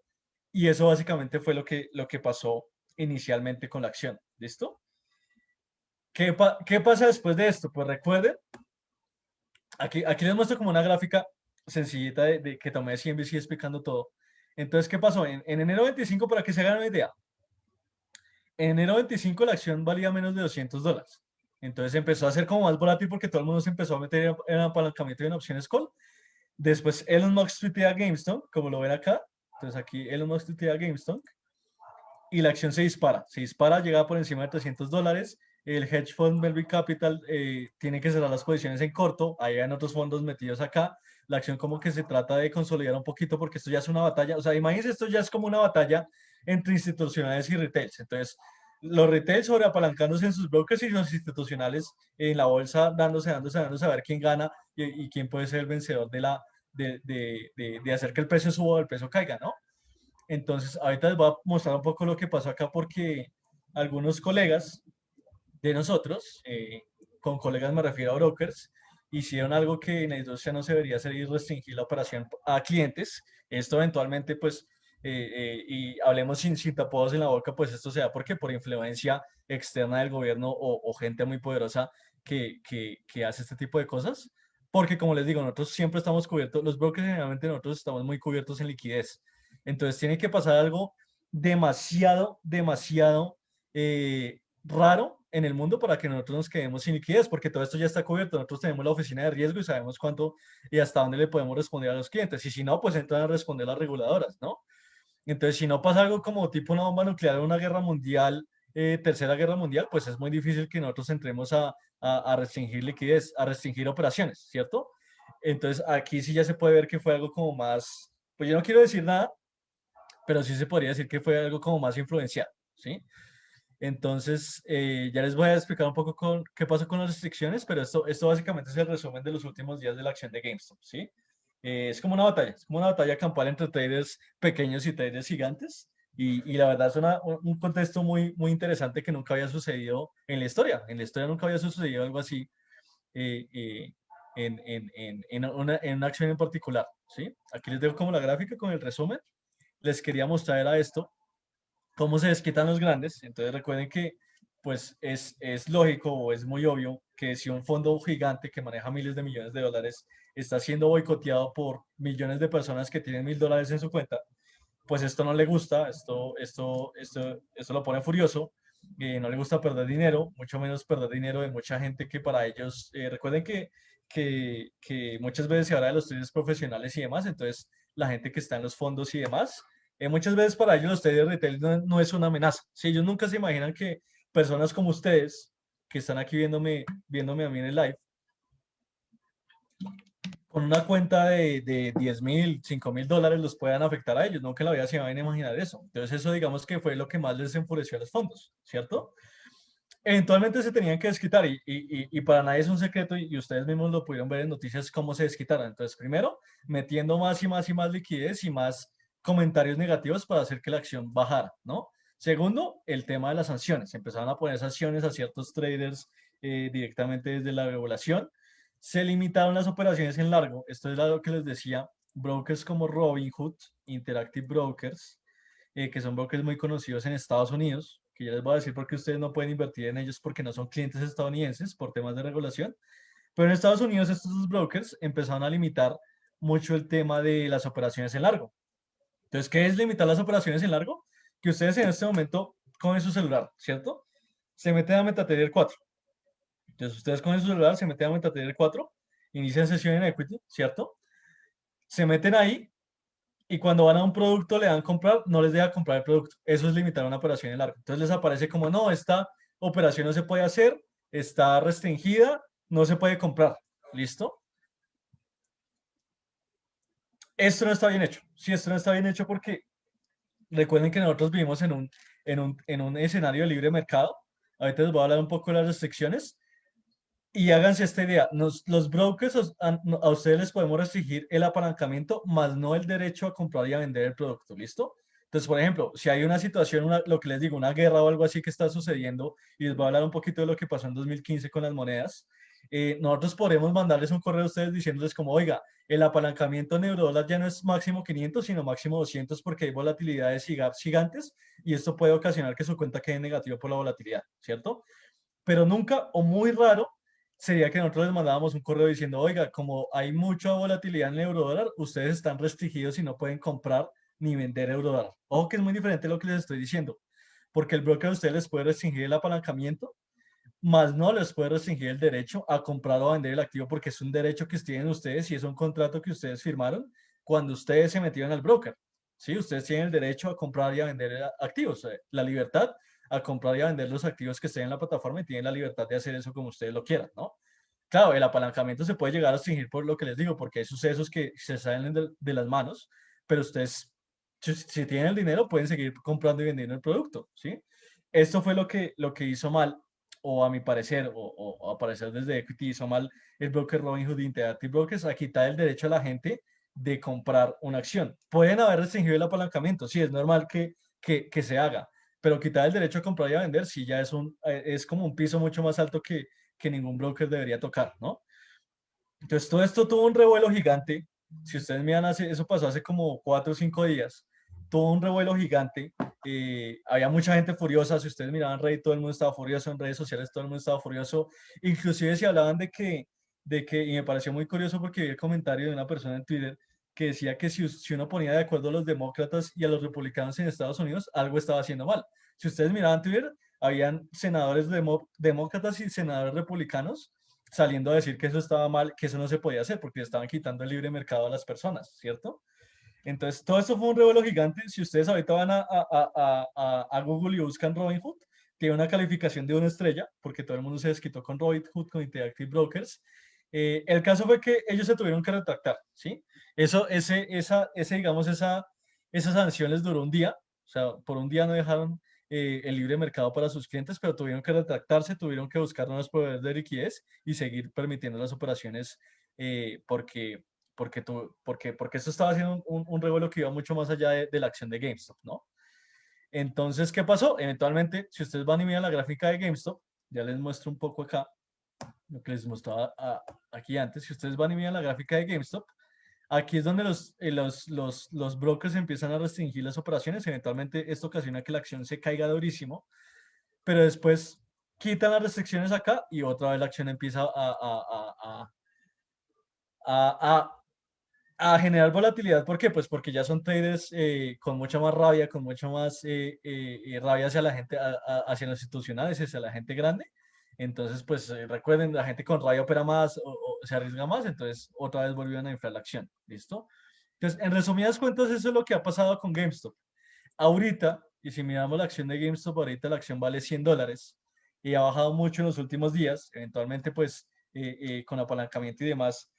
Y eso básicamente fue lo que pasó inicialmente con la acción. ¿Listo? ¿Qué pasa después de esto? Pues recuerden, aquí les muestro como una gráfica sencillita que tomé de CNBC explicando todo. Entonces, ¿qué pasó? En enero 25, para que se hagan una idea, en enero 25 la acción valía menos de $200. Entonces empezó a ser como más volátil porque todo el mundo se empezó a meter en apalancamiento y en opciones call. Después Elon Musk tuitea GameStop, como lo ven acá. Entonces aquí Elon Musk tuitea GameStop y la acción se dispara, llega por encima de $300. El hedge fund Melvin Capital tiene que cerrar las posiciones en corto, hay otros fondos metidos acá. La acción como que se trata de consolidar un poquito porque esto ya es una batalla, o sea, imagínense, esto ya es como una batalla entre institucionales y retails. Entonces, los retails sobreapalancándose en sus brokers y los institucionales en la bolsa dándose a ver quién gana y quién puede ser el vencedor de hacer que el precio suba o el precio caiga, ¿no? Entonces, ahorita les voy a mostrar un poco lo que pasó acá porque algunos colegas de nosotros, con colegas me refiero a brokers, hicieron algo que en la industria no se debería hacer y restringir la operación a clientes. Esto eventualmente, pues, y hablemos sin tapados en la boca, pues esto se da porque por influencia externa del gobierno o gente muy poderosa que hace este tipo de cosas. Porque como les digo, nosotros siempre estamos cubiertos, los brokers generalmente nosotros estamos muy cubiertos en liquidez. Entonces tiene que pasar algo demasiado raro en el mundo para que nosotros nos quedemos sin liquidez, porque todo esto ya está cubierto. Nosotros tenemos la oficina de riesgo y sabemos cuánto y hasta dónde le podemos responder a los clientes. Y si no, pues entran a responder las reguladoras, ¿no? Entonces, si no pasa algo como tipo una bomba nuclear o una guerra mundial, tercera guerra mundial, pues es muy difícil que nosotros entremos a restringir liquidez, a restringir operaciones, ¿cierto? Entonces, aquí sí ya se puede ver que fue algo como más, pues yo no quiero decir nada, pero sí se podría decir que fue algo como más influencial, ¿sí? Entonces, ya les voy a explicar un poco qué pasó con las restricciones, pero esto básicamente es el resumen de los últimos días de la acción de GameStop, ¿sí? Es como una batalla campal entre traders pequeños y traders gigantes, y la verdad es un contexto muy interesante que nunca había sucedido en la historia. En la historia nunca había sucedido algo así eh, eh, en una acción en particular, ¿sí? Aquí les dejo como la gráfica con el resumen. Les quería mostrar era esto cómo se desquitan los grandes. Entonces recuerden que pues es lógico o es muy obvio que si un fondo gigante que maneja miles de millones de dólares está siendo boicoteado por millones de personas que tienen $1000 en su cuenta, pues esto no le gusta, esto lo pone furioso, no le gusta perder dinero, mucho menos perder dinero de mucha gente que para ellos, recuerden que muchas veces se habla de los traders profesionales y demás, entonces la gente que está en los fondos y demás, muchas veces para ellos los traders retail no es una amenaza. Si ellos nunca se imaginan que personas como ustedes, que están aquí viéndome a mí en el live, con una cuenta de 10.000, $5.000 los puedan afectar a ellos, no que la vida se vayan a imaginar eso. Entonces eso digamos que fue lo que más les enfureció a los fondos, ¿cierto? Eventualmente se tenían que desquitar y para nadie es un secreto y ustedes mismos lo pudieron ver en noticias cómo se desquitaron. Entonces primero, metiendo más y más y más liquidez y más comentarios negativos para hacer que la acción bajara, ¿no? Segundo, el tema de las sanciones. Empezaron a poner sanciones a ciertos traders directamente desde la regulación. Se limitaron las operaciones en largo. Esto es lo que les decía. Brokers como Robinhood, Interactive Brokers, que son brokers muy conocidos en Estados Unidos, que ya les voy a decir por qué ustedes no pueden invertir en ellos porque no son clientes estadounidenses por temas de regulación. Pero en Estados Unidos estos dos brokers empezaron a limitar mucho el tema de las operaciones en largo. Entonces, ¿qué es limitar las operaciones en largo? Que ustedes en este momento cogen su celular, ¿cierto? Se meten a MetaTrader 4. Entonces, ustedes cogen su celular, se meten a MetaTrader 4, inician sesión en Equity, ¿cierto? Se meten ahí y cuando van a un producto le dan comprar, no les deja comprar el producto. Eso es limitar una operación en largo. Entonces les aparece como, no, esta operación no se puede hacer, está restringida, no se puede comprar. ¿Listo? Esto no está bien hecho. Sí, esto no está bien hecho porque recuerden que nosotros vivimos en un escenario de libre mercado. Ahorita les voy a hablar un poco de las restricciones. Y háganse esta idea, los brokers a ustedes les podemos restringir el apalancamiento, más no el derecho a comprar y a vender el producto, ¿listo? Entonces, por ejemplo, si hay una situación, lo que les digo, una guerra o algo así que está sucediendo, y les voy a hablar un poquito de lo que pasó en 2015 con las monedas, nosotros podemos mandarles un correo a ustedes diciéndoles como, oiga, el apalancamiento en eurodólar ya no es máximo 500, sino máximo 200 porque hay volatilidades gigantes y esto puede ocasionar que su cuenta quede negativa por la volatilidad, ¿cierto? Pero nunca o muy raro sería que nosotros les mandábamos un correo diciendo, oiga, como hay mucha volatilidad en el eurodólar, ustedes están restringidos y no pueden comprar ni vender eurodólar. Ojo que es muy diferente de lo que les estoy diciendo, porque el broker a ustedes les puede restringir el apalancamiento, más no les puede restringir el derecho a comprar o a vender el activo, porque es un derecho que tienen ustedes y es un contrato que ustedes firmaron cuando ustedes se metieron al broker. ¿Sí? Ustedes tienen el derecho a comprar y a vender activos, la libertad a comprar y a vender los activos que estén en la plataforma y tienen la libertad de hacer eso como ustedes lo quieran, ¿no? Claro, el apalancamiento se puede llegar a restringir por lo que les digo, porque hay sucesos que se salen de las manos, pero ustedes si tienen el dinero, pueden seguir comprando y vendiendo el producto, ¿sí? Esto fue lo que hizo mal, o a mi parecer, o a parecer desde Equity hizo mal el broker Robinhood Interactive Brokers a quitar el derecho a la gente de comprar una acción. Pueden haber restringido el apalancamiento, sí, es normal que se haga, pero quitar el derecho a comprar y a vender, sí, ya es como un piso mucho más alto que ningún broker debería tocar, ¿no? Entonces, todo esto tuvo un revuelo gigante. Si ustedes miran, eso pasó hace como 4 o 5 días. Tuvo un revuelo gigante. Había mucha gente furiosa. Si ustedes miraban Reddit, todo el mundo estaba furioso. En redes sociales, todo el mundo estaba furioso. Inclusive se hablaban y me pareció muy curioso porque vi el comentario de una persona en Twitter que decía que si uno ponía de acuerdo a los demócratas y a los republicanos en Estados Unidos, algo estaba haciendo mal. Si ustedes miraban Twitter, habían senadores demócratas y senadores republicanos saliendo a decir que eso estaba mal, que eso no se podía hacer porque le estaban quitando el libre mercado a las personas, ¿cierto? Entonces, todo esto fue un revuelo gigante. Si ustedes ahorita van a Google y buscan Robinhood, tiene una calificación de 1 estrella, porque todo el mundo se desquitó con Robinhood, con Interactive Brokers. El caso fue que ellos se tuvieron que retractar, ¿sí? Digamos, esa sanción les duró un día, o sea, por un día no dejaron el libre mercado para sus clientes, pero tuvieron que retractarse, tuvieron que buscar nuevos proveedores de liquidez y seguir permitiendo las operaciones porque esto estaba haciendo un revuelo que iba mucho más allá de la acción de GameStop, ¿no? Entonces, ¿qué pasó? Eventualmente, si ustedes van y miran la gráfica de GameStop, ya les muestro un poco acá lo que les mostraba aquí antes. Si ustedes van y miran la gráfica de GameStop, aquí es donde los brokers empiezan a restringir las operaciones. Eventualmente, esto ocasiona que la acción se caiga durísimo, pero después quitan las restricciones acá y otra vez la acción empieza a, a generar volatilidad. ¿Por qué? Pues porque ya son traders con mucha más rabia, con mucha más rabia hacia la gente, hacia los institucionales, hacia la gente grande. Entonces, pues recuerden, la gente con rabia opera más o se arriesga más, entonces otra vez volvieron a inflar la acción. ¿Listo? Entonces, en resumidas cuentas, eso es lo que ha pasado con GameStop. Ahorita, y si miramos la acción de GameStop, ahorita la acción vale $100 y ha bajado mucho en los últimos días. Eventualmente, pues, con apalancamiento y demás,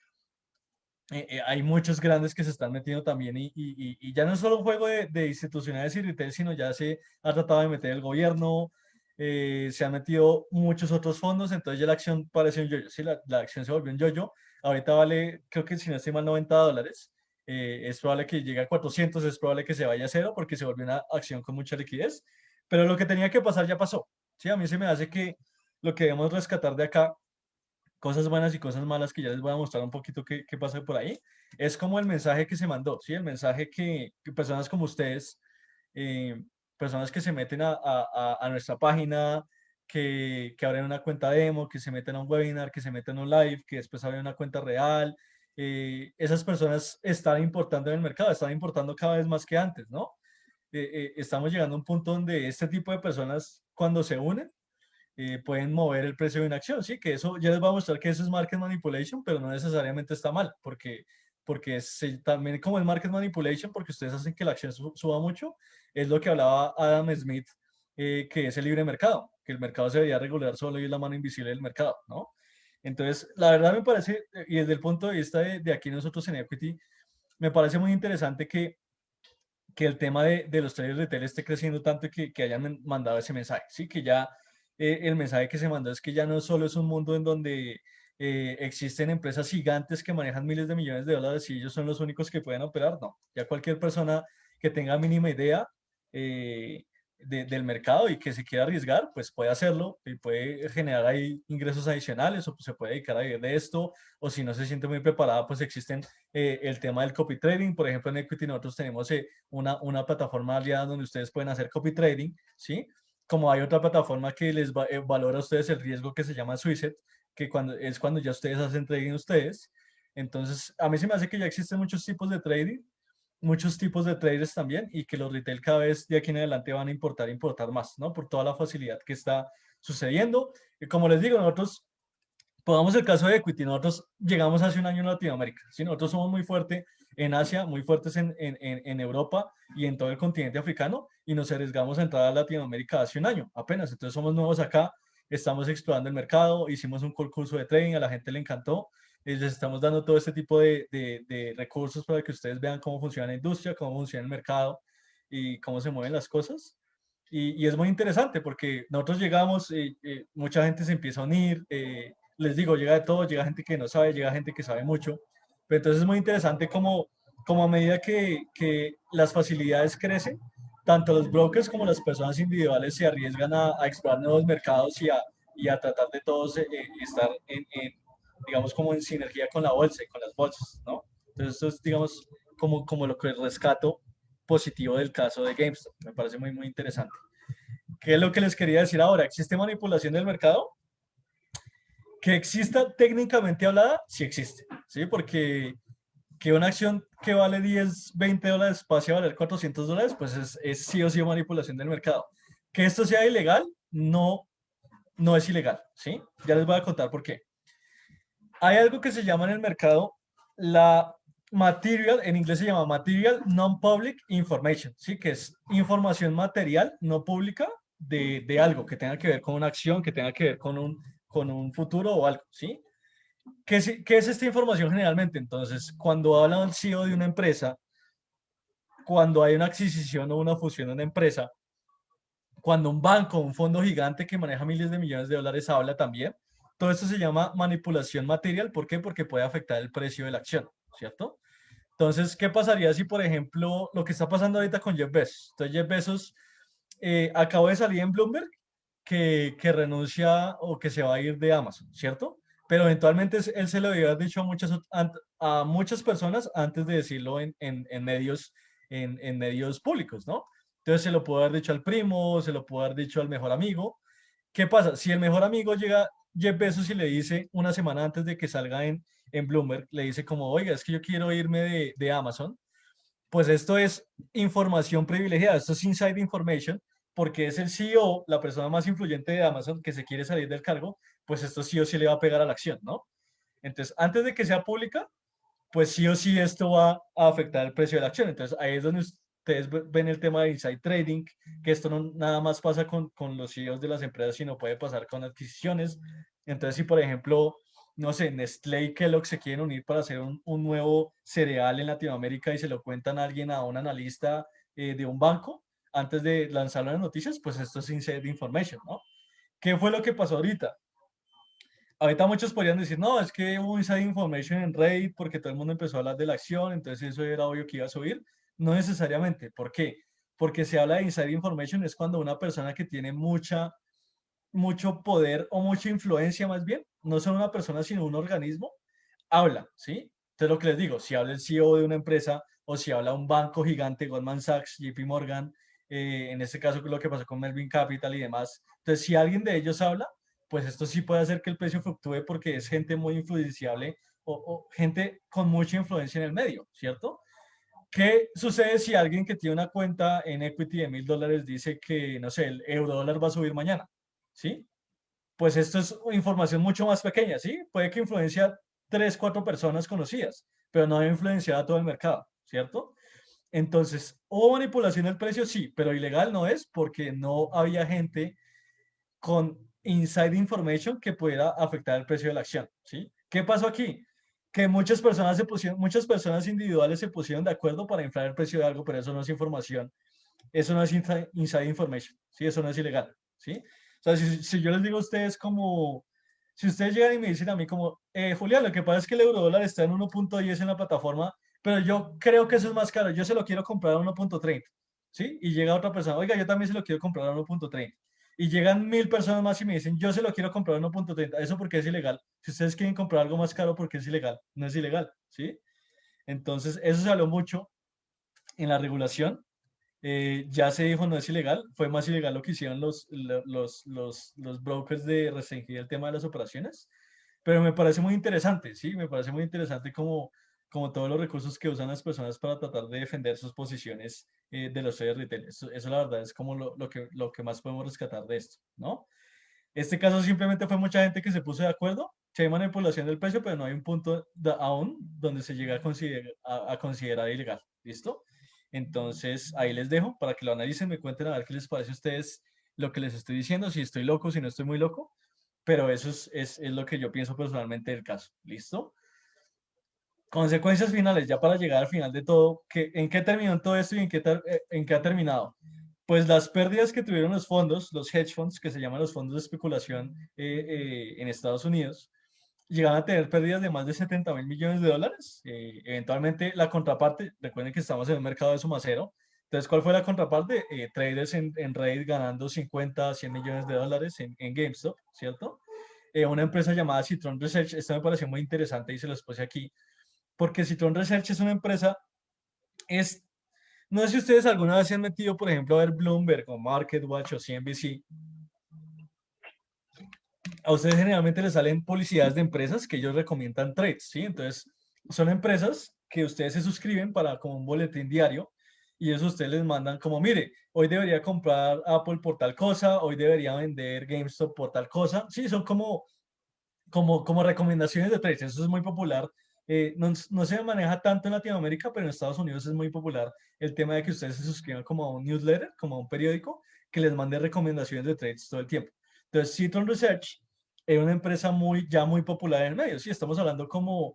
hay muchos grandes que se están metiendo también y ya no es solo un juego de institucionales y retail, sino ya se ha tratado de meter el gobierno, se han metido muchos otros fondos, entonces ya la acción parece un yoyo, sí, la acción se volvió un yoyo, ahorita vale, creo que si no estoy mal, $90, es probable que llegue a 400, es probable que se vaya a cero porque se volvió una acción con mucha liquidez, pero lo que tenía que pasar ya pasó, sí, a mí se me hace que lo que debemos rescatar de acá cosas buenas y cosas malas que ya les voy a mostrar un poquito qué pasa por ahí. Es como el mensaje que se mandó, ¿sí? El mensaje que personas como ustedes, eh, personas que se meten a nuestra página, que abren una cuenta demo, que se meten a un webinar, que se meten a un live, que después abren una cuenta real, esas personas están importando en el mercado, están importando cada vez más que antes, ¿no? Estamos llegando a un punto donde este tipo de personas, cuando se unen, pueden mover el precio de una acción, ¿sí? Que eso ya les voy a mostrar que eso es market manipulation, pero no necesariamente está mal, porque también como el market manipulation, porque ustedes hacen que la acción suba mucho, es lo que hablaba Adam Smith, que es el libre mercado, que el mercado se debería regular solo y es la mano invisible del mercado, ¿no? Entonces, la verdad me parece, y desde el punto de vista de aquí nosotros en Equity, me parece muy interesante que el tema de los traders retail esté creciendo tanto y que hayan mandado ese mensaje, ¿sí? Que ya el mensaje que se mandó es que ya no solo es un mundo en donde existen empresas gigantes que manejan miles de millones de dólares y ellos son los únicos que pueden operar, no. Ya cualquier persona que tenga mínima idea eh, del mercado y que se quiera arriesgar, pues puede hacerlo y puede generar ahí ingresos adicionales o se puede dedicar a vivir de esto, o si no se siente muy preparada, pues existen el tema del copy trading. Por ejemplo, en Equity nosotros tenemos una plataforma aliada donde ustedes pueden hacer copy trading, ¿sí? Como hay otra plataforma que valora a ustedes el riesgo que se llama Swisset, que cuando ya ustedes hacen trading ustedes. Entonces, a mí se me hace que ya existen muchos tipos de trading, muchos tipos de traders también, y que los retail cada vez de aquí en adelante van a importar más, ¿no? Por toda la facilidad que está sucediendo. Y como les digo, nosotros pongamos el caso de Equity, nosotros llegamos hace un año en Latinoamérica, ¿sí? Nosotros somos muy fuertes en Asia, muy fuertes en Europa y en todo el continente africano, y nos arriesgamos a entrar a Latinoamérica hace un año apenas. Entonces somos nuevos acá, estamos explorando el mercado, hicimos un curso de trading, a la gente le encantó, les estamos dando todo este tipo de recursos para que ustedes vean cómo funciona la industria, cómo funciona el mercado, y cómo se mueven las cosas. Y es muy interesante porque nosotros llegamos, mucha gente se empieza a unir, les digo, llega de todo, llega gente que no sabe, llega gente que sabe mucho, pero entonces es muy interesante como a medida que las facilidades crecen, tanto los brokers como las personas individuales se arriesgan a explorar nuevos mercados y a tratar de todos estar digamos, como en sinergia con la bolsa y con las bolsas, ¿no? Entonces, esto es, digamos, como lo que rescato positivo del caso de GameStop. Me parece muy, muy interesante. ¿Qué es lo que les quería decir ahora? ¿Existe manipulación del mercado? Que exista técnicamente hablada, sí existe, ¿sí? Porque que una acción que vale 10, $20 pase a valer $400, pues es sí o sí manipulación del mercado. Que esto sea ilegal, no, no es ilegal, ¿sí? Ya les voy a contar por qué. Hay algo que se llama en el mercado la material, en inglés se llama material non-public information, ¿sí? Que es información material no pública de algo que tenga que ver con una acción, que tenga que ver con un futuro o algo, ¿sí? ¿Qué es esta información generalmente? Entonces, cuando habla el CEO de una empresa, cuando hay una adquisición o una fusión de una empresa, cuando un banco, un fondo gigante que maneja miles de millones de dólares habla también, todo esto se llama manipulación material. ¿Por qué? Porque puede afectar el precio de la acción, ¿cierto? Entonces, ¿qué pasaría si, por ejemplo, lo que está pasando ahorita con Jeff Bezos? Entonces, Jeff Bezos acabó de salir en Bloomberg que renuncia o que se va a ir de Amazon, ¿cierto? Pero eventualmente él se lo había dicho a muchas personas antes de decirlo en medios públicos, ¿no? Entonces se lo pudo haber dicho al primo, se lo pudo haber dicho al mejor amigo. ¿Qué pasa? Si el mejor amigo llega Jeff Bezos y le dice una semana antes de que salga en Bloomberg, le dice como, oiga, es que yo quiero irme de Amazon, pues esto es información privilegiada, esto es inside information, porque es el CEO, la persona más influyente de Amazon, que se quiere salir del cargo, pues esto sí o sí le va a pegar a la acción, ¿no? Entonces, antes de que sea pública, pues sí o sí esto va a afectar el precio de la acción. Entonces, ahí es donde ustedes ven el tema de inside trading, que esto no nada más pasa con los CEOs de las empresas, sino puede pasar con adquisiciones. Entonces, si por ejemplo, no sé, Nestlé y Kellogg se quieren unir para hacer un nuevo cereal en Latinoamérica y se lo cuentan a alguien, a un analista de un banco, antes de lanzarlo en las noticias, pues esto es inside information, ¿no? ¿Qué fue lo que pasó ahorita? Ahorita muchos podrían decir, no, es que hubo inside information en Reddit porque todo el mundo empezó a hablar de la acción, entonces eso era obvio que iba a subir. No necesariamente. ¿Por qué? Porque se habla de inside information es cuando una persona que tiene mucho poder o mucha influencia más bien, no solo una persona, sino un organismo, habla, ¿sí? Entonces lo que les digo, si habla el CEO de una empresa o si habla un banco gigante, Goldman Sachs, JP Morgan, en este caso lo que pasó con Melvin Capital y demás, entonces si alguien de ellos habla, pues esto sí puede hacer que el precio fluctúe porque es gente muy influenciable o gente con mucha influencia en el medio, ¿cierto? ¿Qué sucede si alguien que tiene una cuenta en equity de $1000 dice que, no sé, el euro dólar va a subir mañana? ¿Sí? Pues esto es información mucho más pequeña, ¿sí? Puede que influencie a 3, 4 personas conocidas, pero no debe influenciar a todo el mercado, ¿cierto? Entonces, ¿hubo manipulación del precio? Sí, pero ilegal no es porque no había gente con inside information que pudiera afectar el precio de la acción, ¿sí? ¿Qué pasó aquí? Que muchas personas individuales se pusieron de acuerdo para inflar el precio de algo, pero eso no es información, eso no es inside information, ¿sí? Eso no es ilegal, ¿sí? O sea, si yo les digo a ustedes como, si ustedes llegan y me dicen a mí como, Julián, lo que pasa es que el euro dólar está en 1.10 en la plataforma, pero yo creo que eso es más caro, yo se lo quiero comprar a 1.30, ¿sí? Y llega otra persona, oiga, yo también se lo quiero comprar a 1.30. Y llegan 1000 personas más y me dicen, yo se lo quiero comprar a 1.30, eso porque es ilegal. Si ustedes quieren comprar algo más caro, porque es ilegal, no es ilegal, ¿sí? Entonces, eso se habló mucho en la regulación. Ya se dijo no es ilegal, fue más ilegal lo que hicieron los brokers de restringir el tema de las operaciones, pero me parece muy interesante, ¿sí? Me parece muy interesante como todos los recursos que usan las personas para tratar de defender sus posiciones de los traders retail. Eso la verdad es como lo que más podemos rescatar de esto, ¿no? Este caso simplemente fue mucha gente que se puso de acuerdo, si hay manipulación del precio, pero no hay un punto aún donde se llega a considerar ilegal. ¿Listo? Entonces, ahí les dejo para que lo analicen, me cuenten a ver qué les parece a ustedes lo que les estoy diciendo, si estoy loco, si no estoy muy loco, pero eso es lo que yo pienso personalmente del caso. ¿Listo? Consecuencias finales, ya para llegar al final de todo, ¿en qué terminó todo esto y en qué ha terminado? Pues las pérdidas que tuvieron los fondos, los hedge funds, que se llaman los fondos de especulación en Estados Unidos, llegaban a tener pérdidas de más de 70.000 millones de dólares. Eventualmente la contraparte, recuerden que estamos en un mercado de suma cero. Entonces, ¿cuál fue la contraparte? Traders en Reddit ganando 50, 100 millones de dólares en GameStop, ¿cierto? Una empresa llamada Citron Research, esto me pareció muy interesante y se los puse aquí, porque Citron Research es una empresa, es, no sé si ustedes alguna vez se han metido, por ejemplo, a ver Bloomberg o MarketWatch o CNBC. A ustedes generalmente les salen publicidades de empresas que ellos recomiendan trades, ¿sí? Entonces, son empresas que ustedes se suscriben para como un boletín diario y eso ustedes les mandan como, mire, hoy debería comprar Apple por tal cosa, hoy debería vender GameStop por tal cosa. Sí, son como recomendaciones de trades. Eso es muy popular. No se maneja tanto en Latinoamérica, pero en Estados Unidos es muy popular el tema de que ustedes se suscriban como a un newsletter, como a un periódico, que les mande recomendaciones de trades todo el tiempo. Entonces, Citron Research es una empresa ya muy popular en el medio. Sí, estamos hablando como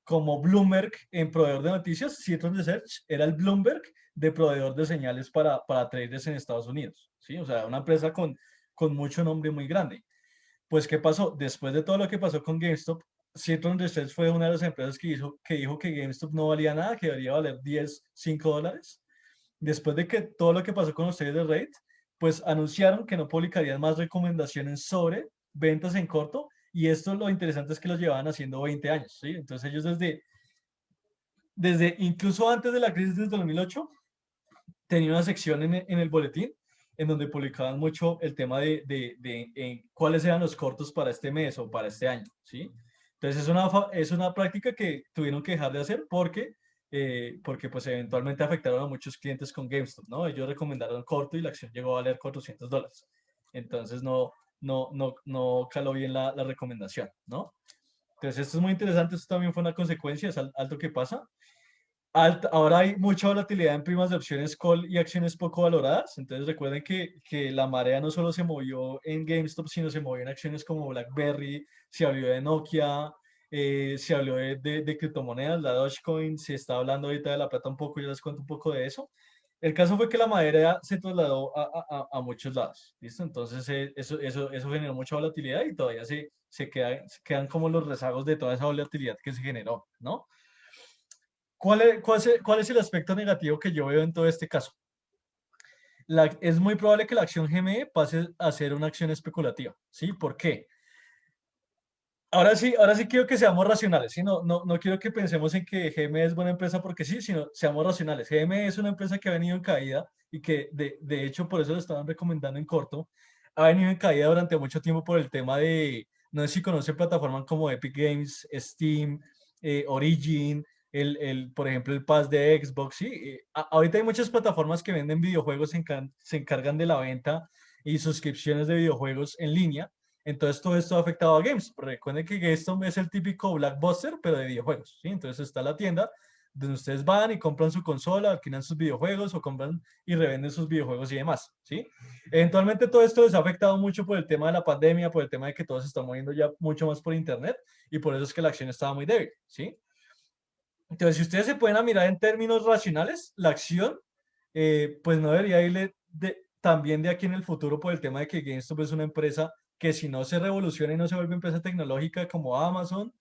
Bloomberg en proveedor de noticias. Citron Research era el Bloomberg de proveedor de señales para traders en Estados Unidos. Sí, o sea, una empresa con mucho nombre muy grande. Pues, ¿qué pasó? Después de todo lo que pasó con GameStop, Citron Research fue una de las empresas que dijo que GameStop no valía nada, que debería valer 10, 5 dólares. Después de que todo lo que pasó con los traders de Reddit, pues anunciaron que no publicarían más recomendaciones sobre ventas en corto. Y esto lo interesante es que lo llevaban haciendo 20 años, ¿sí? Entonces ellos desde incluso antes de la crisis del 2008 tenía una sección en el boletín en donde publicaban mucho el tema de cuáles eran los cortos para este mes o para este año, ¿sí? Entonces es una práctica que tuvieron que dejar de hacer porque pues eventualmente afectaron a muchos clientes con GameStop, ¿no? Ellos recomendaron corto y la acción llegó a valer $400. Entonces no caló bien la recomendación, ¿no? Entonces esto es muy interesante, esto también fue una consecuencia, es alto que pasa. Ahora hay mucha volatilidad en primas de opciones call y acciones poco valoradas. Entonces recuerden que la marea no solo se movió en GameStop, sino se movió en acciones como BlackBerry, se habló de Nokia, se habló de criptomonedas, la Dogecoin, se está hablando ahorita de la plata un poco, yo les cuento un poco de eso. El caso fue que la madera se trasladó a muchos lados, ¿listo? Entonces eso generó mucha volatilidad y todavía se quedan como los rezagos de toda esa volatilidad que se generó, ¿no? ¿Cuál es el aspecto negativo que yo veo en todo este caso? Es muy probable que la acción GME pase a ser una acción especulativa, ¿sí? ¿Por qué? Ahora sí quiero que seamos racionales, ¿sí? No quiero que pensemos en que GME es buena empresa porque sí, sino seamos racionales. GME es una empresa que ha venido en caída y que de hecho por eso lo estaban recomendando en corto. Ha venido en caída durante mucho tiempo por el tema no sé si conocen plataformas como Epic Games, Steam, Origin, por ejemplo, el Pass de Xbox, ¿sí? Ahorita hay muchas plataformas que venden videojuegos, se encargan de la venta y suscripciones de videojuegos en línea. Entonces todo esto ha afectado a GameStop. Recuerden que GameStop es el típico Blockbuster, pero de videojuegos, ¿sí? Entonces está la tienda donde ustedes van y compran su consola, alquilan sus videojuegos o compran y revenden sus videojuegos y demás, ¿sí? Eventualmente todo esto les ha afectado mucho por el tema de la pandemia, por el tema de que todo se está moviendo ya mucho más por internet y por eso es que la acción estaba muy débil, ¿sí? Entonces, si ustedes se pueden a mirar en términos racionales, la acción, pues no debería irle también de aquí en el futuro por el tema de que GameStop es una empresa que si no se revoluciona y no se vuelve empresa tecnológica como Amazon,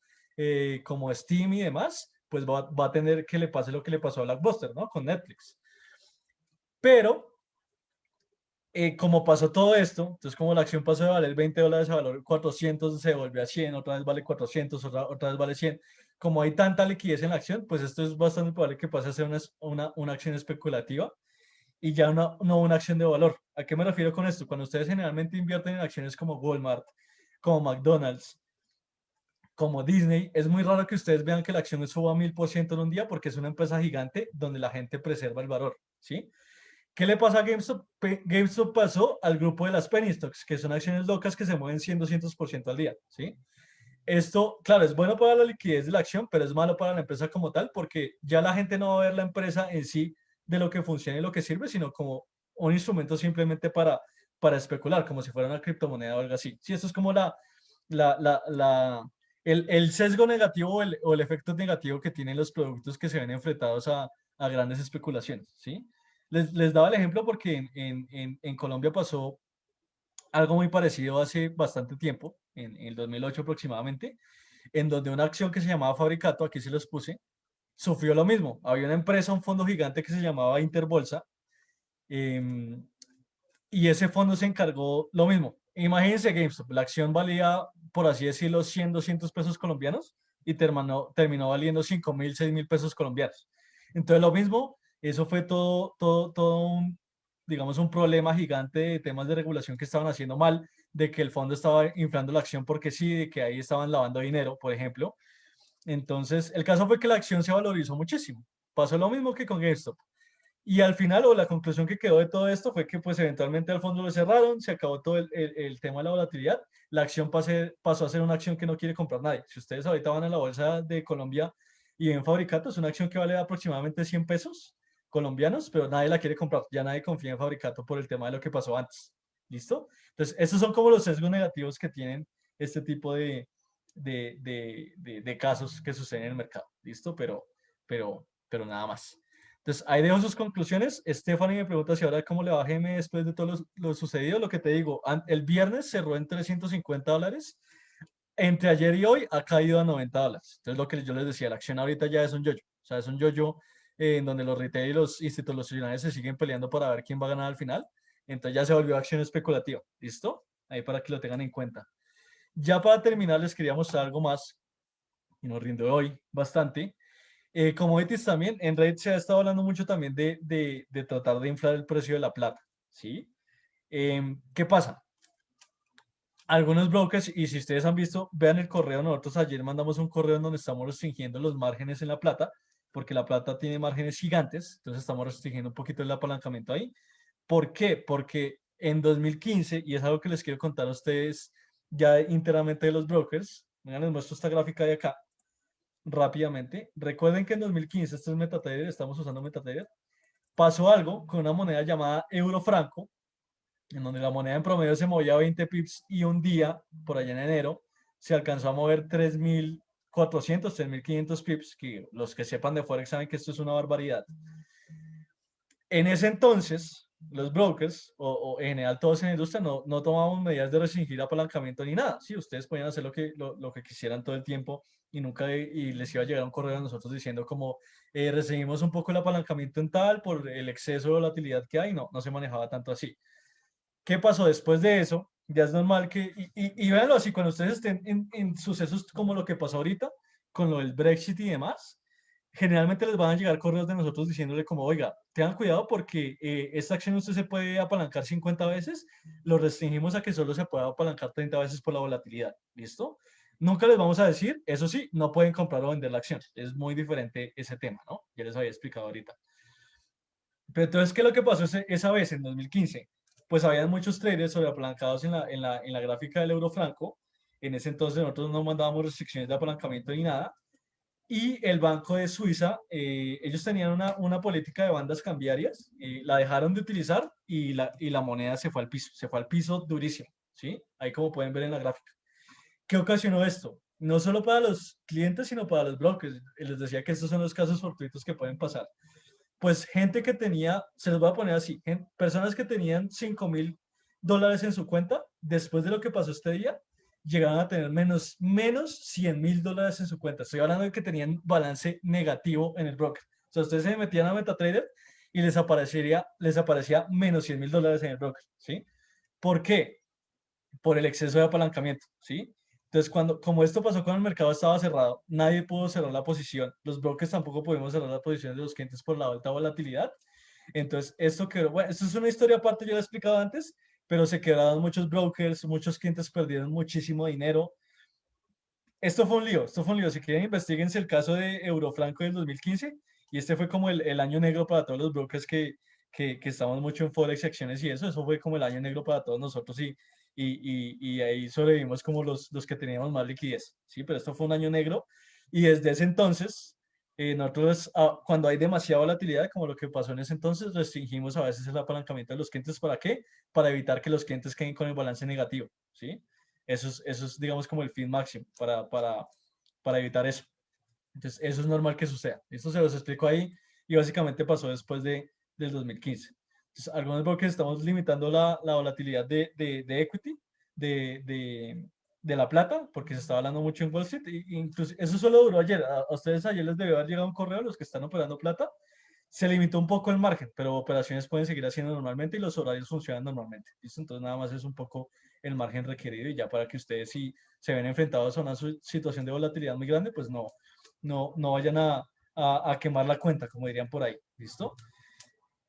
como Steam y demás, pues va a tener que le pase lo que le pasó a Blockbuster, ¿no? Con Netflix. Pero como pasó todo esto, entonces como la acción pasó de valer $20 a valer 400, se volvió a 100, otra vez vale 400, otra vez vale 100. Como hay tanta liquidez en la acción, pues esto es bastante probable que pase a ser una acción especulativa y ya no una acción de valor. ¿A qué me refiero con esto? Cuando ustedes generalmente invierten en acciones como Walmart, como McDonald's, como Disney, es muy raro que ustedes vean que la acción suba 1000% en un día porque es una empresa gigante donde la gente preserva el valor, ¿sí? ¿Qué le pasa a GameStop? GameStop pasó al grupo de las penny stocks, que son acciones locas que se mueven 100, 200% al día, ¿sí? Esto, claro, es bueno para la liquidez de la acción, pero es malo para la empresa como tal, porque ya la gente no va a ver la empresa en sí de lo que funciona y lo que sirve, sino como un instrumento simplemente para especular, como si fuera una criptomoneda o algo así. Sí, esto es como la, el sesgo negativo o el efecto negativo que tienen los productos que se ven enfrentados a grandes especulaciones, ¿sí? Les daba el ejemplo porque en Colombia pasó algo muy parecido hace bastante tiempo, en el 2008 aproximadamente, en donde una acción que se llamaba Fabricato, aquí se los puse, sufrió lo mismo. Había una empresa, un fondo gigante que se llamaba Interbolsa, em, y ese fondo se encargó lo mismo. Imagínense GameStop, la acción valía, por así decirlo, 100, 200 pesos colombianos y terminó valiendo 5.000, 6.000 pesos colombianos. Entonces lo mismo, eso fue todo un, digamos, un problema gigante de temas de regulación que estaban haciendo mal, de que el fondo estaba inflando la acción porque sí, de que ahí estaban lavando dinero, por ejemplo. Entonces, el caso fue que la acción se valorizó muchísimo. Pasó lo mismo que con GameStop. Y al final, o la conclusión que quedó de todo esto fue que pues eventualmente al fondo lo cerraron, se acabó todo el tema de la volatilidad, la acción pasó a ser una acción que no quiere comprar nadie. Si ustedes ahorita van a la bolsa de Colombia y ven Fabricato, es una acción que vale aproximadamente 100 pesos colombianos, pero nadie la quiere comprar, ya nadie confía en Fabricato por el tema de lo que pasó antes. ¿Listo? Entonces, esos son como los sesgos negativos que tienen este tipo de casos que suceden en el mercado. ¿Listo? Pero nada más. Entonces, ahí dejo sus conclusiones. Stephanie me pregunta si ahora cómo le va a GM después de todo lo sucedido. Lo que te digo, el viernes cerró en $350. Entre ayer y hoy ha caído a $90. Entonces, lo que yo les decía, la acción ahorita ya es un yoyo. O sea, es un yoyo en donde los retail y los institucionales se siguen peleando para ver quién va a ganar al final. Entonces, ya se volvió acción especulativa. ¿Listo? Ahí para que lo tengan en cuenta. Ya para terminar, les quería mostrar algo más y nos rinde hoy bastante. Commodities también, en Reddit se ha estado hablando mucho también de tratar de inflar el precio de la plata, ¿sí? ¿Qué pasa? Algunos brokers, y si ustedes han visto, vean el correo, nosotros ayer mandamos un correo en donde estamos restringiendo los márgenes en la plata, porque la plata tiene márgenes gigantes, entonces estamos restringiendo un poquito el apalancamiento ahí. ¿Por qué? Porque en 2015, y es algo que les quiero contar a ustedes ya internamente de los brokers, vean, les muestro esta gráfica de acá rápidamente. Recuerden que en 2015, esto es MetaTrader, estamos usando MetaTrader, pasó algo con una moneda llamada euro franco, en donde la moneda en promedio se movía 20 pips y un día, por allá en enero, se alcanzó a mover 3.400, 3.500 pips, que los que sepan de Forex saben que esto es una barbaridad. En ese entonces, los brokers, o en general todos en la industria, no tomábamos medidas de restringir apalancamiento ni nada. Sí, ustedes podían hacer lo que quisieran todo el tiempo y nunca y les iba a llegar un correo a nosotros diciendo como restringimos un poco el apalancamiento en tal por el exceso de volatilidad que hay. No se manejaba tanto así. ¿Qué pasó después de eso? Ya es normal que, y véanlo así, cuando ustedes estén en sucesos como lo que pasó ahorita, con lo del Brexit y demás, generalmente les van a llegar correos de nosotros diciéndole como, oiga, tengan cuidado porque esta acción usted se puede apalancar 50 veces, lo restringimos a que solo se pueda apalancar 30 veces por la volatilidad, ¿listo? Nunca les vamos a decir, eso sí, no pueden comprar o vender la acción. Es muy diferente ese tema, ¿no? Ya les había explicado ahorita. Pero entonces, ¿qué es lo que pasó esa vez, en 2015? Pues habían muchos traders sobreapalancados en la gráfica del euro franco. En ese entonces nosotros no mandábamos restricciones de apalancamiento ni nada. Y el Banco de Suiza, ellos tenían una política de bandas cambiarias, la dejaron de utilizar y la moneda se fue al piso durísimo, ¿sí? Ahí como pueden ver en la gráfica. ¿Qué ocasionó esto? No solo para los clientes, sino para los brokers. Les decía que estos son los casos fortuitos que pueden pasar. Pues gente que tenía, se los voy a poner así, personas que tenían $5.000 en su cuenta, después de lo que pasó este día, llegaron a tener menos $100.000 en su cuenta. Estoy hablando de que tenían balance negativo en el broker. O sea, ustedes se metían a MetaTrader y les aparecía menos $100.000 en el broker, ¿sí? ¿Por qué? Por el exceso de apalancamiento, ¿sí? Entonces, como esto pasó cuando el mercado estaba cerrado, nadie pudo cerrar la posición, los brokers tampoco pudimos cerrar la posición de los clientes por la alta volatilidad. Entonces, esto quedó, bueno, esto es una historia aparte, yo lo he explicado antes, pero se quedaron muchos brokers, muchos clientes perdieron muchísimo dinero. Esto fue un lío. Si quieren, investiguense el caso de Eurofranco del 2015 y este fue como el año negro para todos los brokers que estamos mucho en Forex y acciones y eso fue como el año negro para todos nosotros y ahí sobrevivimos como los que teníamos más liquidez, ¿sí? Pero esto fue un año negro y desde ese entonces, nosotros cuando hay demasiada volatilidad, como lo que pasó en ese entonces, restringimos a veces el apalancamiento de los clientes. ¿Para qué? Para evitar que los clientes queden con el balance negativo, ¿sí? Eso es, digamos, como el fin máximo para evitar eso. Entonces, eso es normal que suceda. Esto se los explico ahí y básicamente pasó después del 2015. Entonces, algunos brokers estamos limitando la volatilidad de equity, de, de, de la plata, porque se estaba hablando mucho en Wall Street. Incluso, eso solo duró ayer. A ustedes ayer les debió haber llegado un correo, los que están operando plata. Se limitó un poco el margen, pero operaciones pueden seguir haciendo normalmente y los horarios funcionan normalmente. ¿Listo? Entonces, nada más es un poco el margen requerido y ya para que ustedes, si se ven enfrentados a una situación de volatilidad muy grande, pues no vayan a quemar la cuenta, como dirían por ahí. ¿Listo?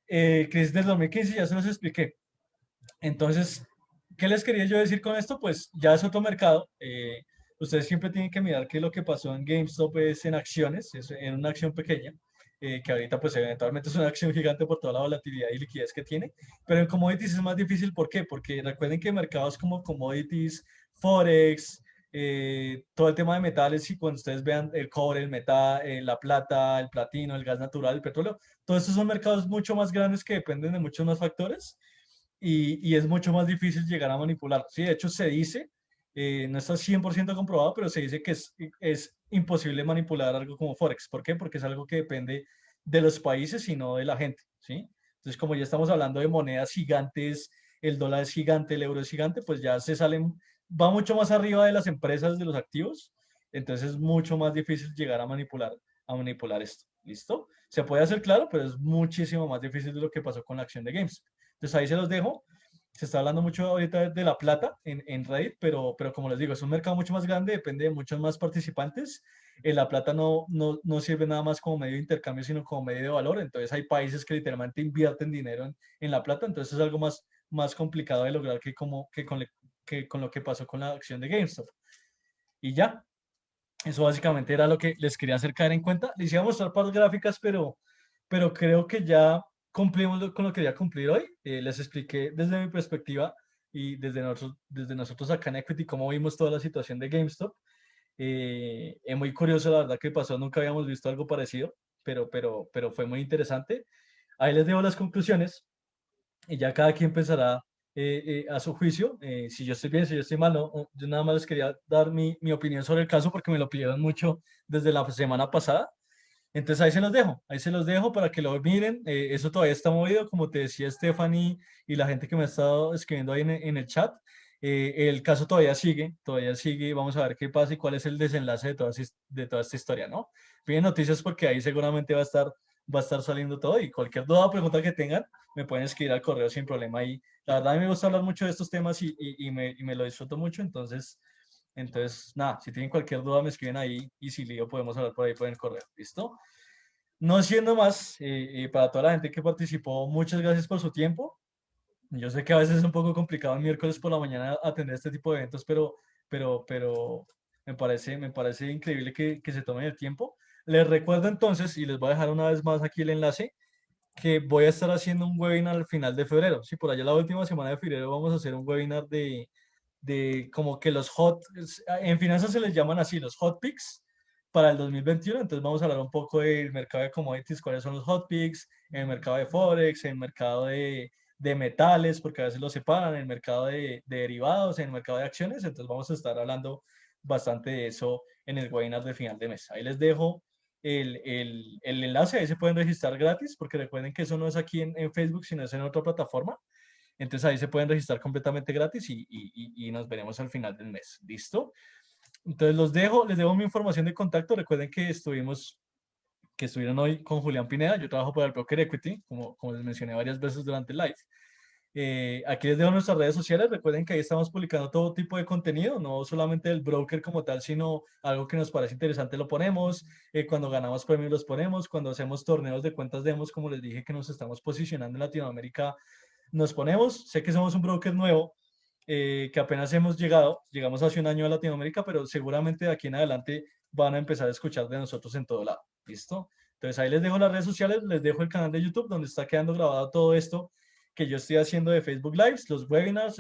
Crisis del 2015 ya se los expliqué. Entonces, ¿qué les quería yo decir con esto? Pues ya es otro mercado. Ustedes siempre tienen que mirar que lo que pasó en GameStop es en acciones, es en una acción pequeña, que ahorita pues eventualmente es una acción gigante por toda la volatilidad y liquidez que tiene, pero en commodities es más difícil. ¿Por qué? Porque recuerden que mercados como commodities, Forex, todo el tema de metales, y cuando ustedes vean el cobre, el metal, la plata, el platino, el gas natural, el petróleo, todos estos son mercados mucho más grandes que dependen de muchos más factores y es mucho más difícil llegar a manipular. Sí, de hecho se dice, no está 100% comprobado, pero se dice que es imposible manipular algo como Forex. ¿Por qué? Porque es algo que depende de los países y no de la gente, ¿sí? Entonces, como ya estamos hablando de monedas gigantes, el dólar es gigante, el euro es gigante, pues ya se salen, va mucho más arriba de las empresas, de los activos, entonces es mucho más difícil llegar a manipular esto. ¿Listo? Se puede hacer claro, pero es muchísimo más difícil de lo que pasó con la acción de Games. Entonces ahí se los dejo. Se está hablando mucho ahorita de la plata en Reddit, pero como les digo, es un mercado mucho más grande, depende de muchos más participantes. La plata no sirve nada más como medio de intercambio, sino como medio de valor. Entonces hay países que literalmente invierten dinero en la plata, entonces es algo más complicado de lograr que con lo que pasó con la acción de GameStop. Y ya, eso básicamente era lo que les quería hacer caer en cuenta. Les iba a mostrar par gráficas, pero creo que ya cumplimos con lo que quería cumplir hoy. Les expliqué desde mi perspectiva y desde nosotros acá en Equity cómo vimos toda la situación de GameStop. Es muy curioso, la verdad, que pasó. Nunca habíamos visto algo parecido, pero fue muy interesante. Ahí les dejo las conclusiones y ya cada quien pensará a su juicio, si yo estoy bien, si yo estoy mal. No, yo nada más les quería dar mi opinión sobre el caso porque me lo pidieron mucho desde la semana pasada. Entonces ahí se los dejo para que lo miren. Eso todavía está movido, como te decía Stephanie y la gente que me ha estado escribiendo ahí en el chat. El caso todavía sigue. Vamos a ver qué pasa y cuál es el desenlace de toda esta historia, ¿no? Piden noticias porque ahí seguramente va a estar saliendo todo, y cualquier duda o pregunta que tengan me pueden escribir al correo sin problema. Y la verdad a mí me gusta hablar mucho de estos temas y me lo disfruto mucho. Entonces, nada, si tienen cualquier duda me escriben ahí y si lío podemos hablar por ahí por el correo. ¿Listo? No siendo más, para toda la gente que participó, muchas gracias por su tiempo. Yo sé que a veces es un poco complicado el miércoles por la mañana atender este tipo de eventos, pero me parece increíble que se tomen el tiempo. Les recuerdo entonces, y les voy a dejar una vez más aquí el enlace, que voy a estar haciendo un webinar al final de febrero. Sí, por allá la última semana de febrero vamos a hacer un webinar de como que en finanzas se les llaman así, los hot picks para el 2021. Entonces vamos a hablar un poco del mercado de commodities, cuáles son los hot picks, en el mercado de Forex, en el mercado de metales, porque a veces los separan, en el mercado de derivados, en el mercado de acciones. Entonces vamos a estar hablando bastante de eso en el webinar de final de mes. Ahí les dejo el enlace, ahí se pueden registrar gratis, porque recuerden que eso no es aquí en Facebook, sino es en otra plataforma. Entonces ahí se pueden registrar completamente gratis y nos veremos al final del mes. ¿Listo? Entonces les dejo mi información de contacto. Recuerden que estuvieron hoy con Julián Pineda. Yo trabajo para el Broker Equity, como les mencioné varias veces durante el live. Aquí les dejo nuestras redes sociales. Recuerden que ahí estamos publicando todo tipo de contenido, no solamente del broker como tal, sino algo que nos parece interesante lo ponemos. Cuando ganamos premios los ponemos. Cuando hacemos torneos de cuentas demos, como les dije que nos estamos posicionando en Latinoamérica, nos ponemos. Sé que somos un broker nuevo, que apenas llegamos hace un año a Latinoamérica, pero seguramente de aquí en adelante van a empezar a escuchar de nosotros en todo lado. ¿Listo? Entonces ahí les dejo las redes sociales, les dejo el canal de YouTube donde está quedando grabado todo esto que yo estoy haciendo de Facebook Lives, los webinars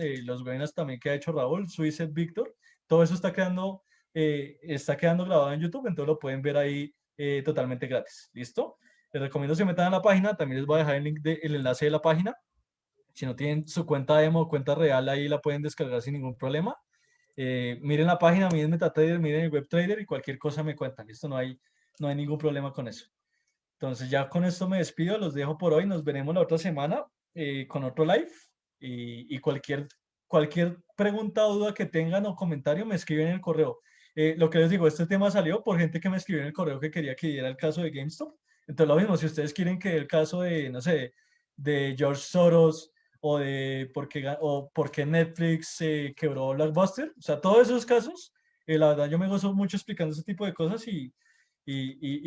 también que ha hecho Raúl, Suicet, Víctor. Todo eso está quedando grabado en YouTube, entonces lo pueden ver ahí totalmente gratis. ¿Listo? Les recomiendo que se metan a la página. También les voy a dejar el enlace de la página. Si no tienen su cuenta demo o cuenta real, ahí la pueden descargar sin ningún problema. Miren la página, miren MetaTrader, miren el WebTrader y cualquier cosa me cuentan. Listo, no hay ningún problema con eso. Entonces ya con esto me despido, los dejo por hoy, nos veremos la otra semana con otro live y cualquier pregunta o duda que tengan o comentario me escriben en el correo. Lo que les digo, este tema salió por gente que me escribió en el correo que quería que diera el caso de GameStop. Entonces lo mismo, si ustedes quieren que dé el caso de, no sé, de George Soros o de por qué Netflix quebró Blockbuster, o sea, todos esos casos, la verdad yo me gozo mucho explicando ese tipo de cosas y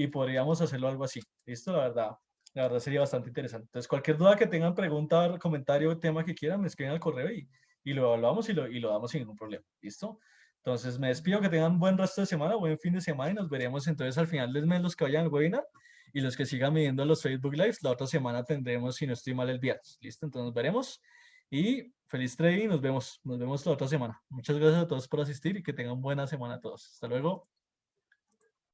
podríamos hacerlo algo así. ¿Listo? La verdad sería bastante interesante. Entonces, cualquier duda que tengan, pregunta, comentario, tema que quieran, me escriben al correo y lo evaluamos y lo damos sin ningún problema. ¿Listo? Entonces, me despido, que tengan buen resto de semana, buen fin de semana y nos veremos entonces al final del mes los que vayan al webinar y los que sigan midiendo los Facebook Lives. La otra semana tendremos, si no estoy mal, el viernes. ¿Listo? Entonces, nos veremos y feliz trading. Nos vemos la otra semana. Muchas gracias a todos por asistir y que tengan buena semana a todos. Hasta luego.